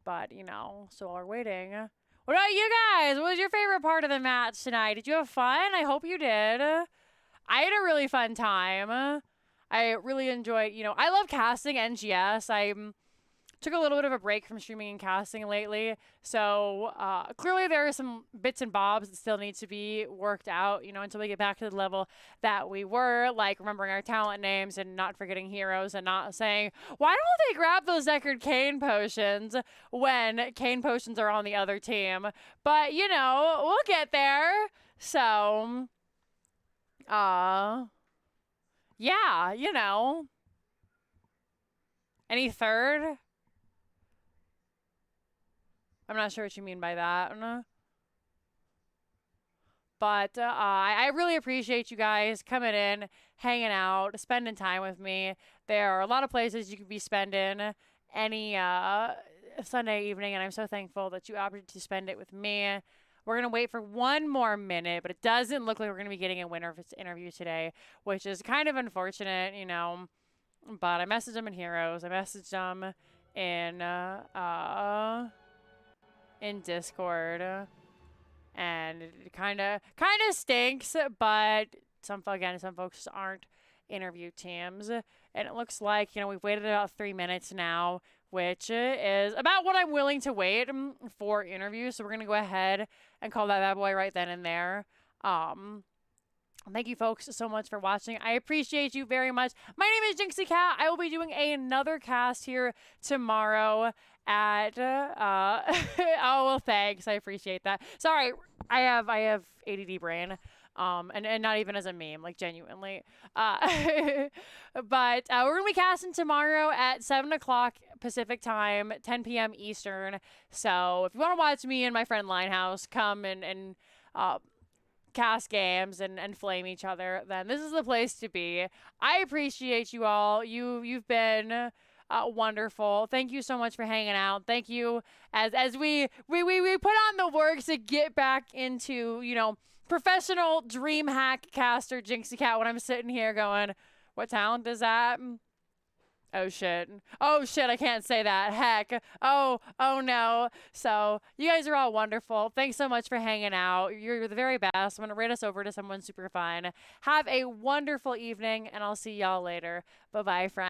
But, you know, so while we're waiting. What about you guys? What was your favorite part of the match tonight? Did you have fun? I hope you did. I had a really fun time. I really enjoyed, you know, I love casting NGS. I took a little bit of a break from streaming and casting lately. So clearly there are some bits and bobs that still need to be worked out, you know, until we get back to the level that we were, like remembering our talent names and not forgetting heroes and not saying, why don't they grab those Deckard Kane potions when Kane potions are on the other team? But, you know, we'll get there. So, yeah, you know. Any third? I'm not sure what you mean by that. But I really appreciate you guys coming in, hanging out, spending time with me. There are a lot of places you could be spending any Sunday evening, and I'm so thankful that you opted to spend it with me. We're going to wait for one more minute, but it doesn't look like we're going to be getting a winner of this interview today, which is kind of unfortunate, you know. But I messaged them in Heroes. I messaged them in Discord, and it kind of stinks, but some folks aren't interview teams, and it looks like, you know, we've waited about 3 minutes now, which is about what I'm willing to wait for interviews. So we're gonna go ahead and call that bad boy right then and there. Thank you folks so much for watching. I appreciate you very much. My name is Jinxie Cat. I will be doing another cast here tomorrow at oh well, thanks. I appreciate that. Sorry, I have ADD brain. And not even as a meme, like genuinely. But we're gonna be casting tomorrow at 7 o'clock Pacific time, 10 p.m. Eastern. So if you want to watch me and my friend Linehouse come and cast games and flame each other, then this is the place to be. I appreciate you all. You've been wonderful. Thank you so much for hanging out. Thank you as we put on the work to get back into, you know, professional dream hack caster Jinxie Cat when I'm sitting here going, what talent is that? Oh shit, I can't say that. Heck. Oh no. So you guys are all wonderful. Thanks so much for hanging out. You're the very best. I'm gonna rate us over to someone super fun. Have a wonderful evening, and I'll see y'all later. Bye bye, friends.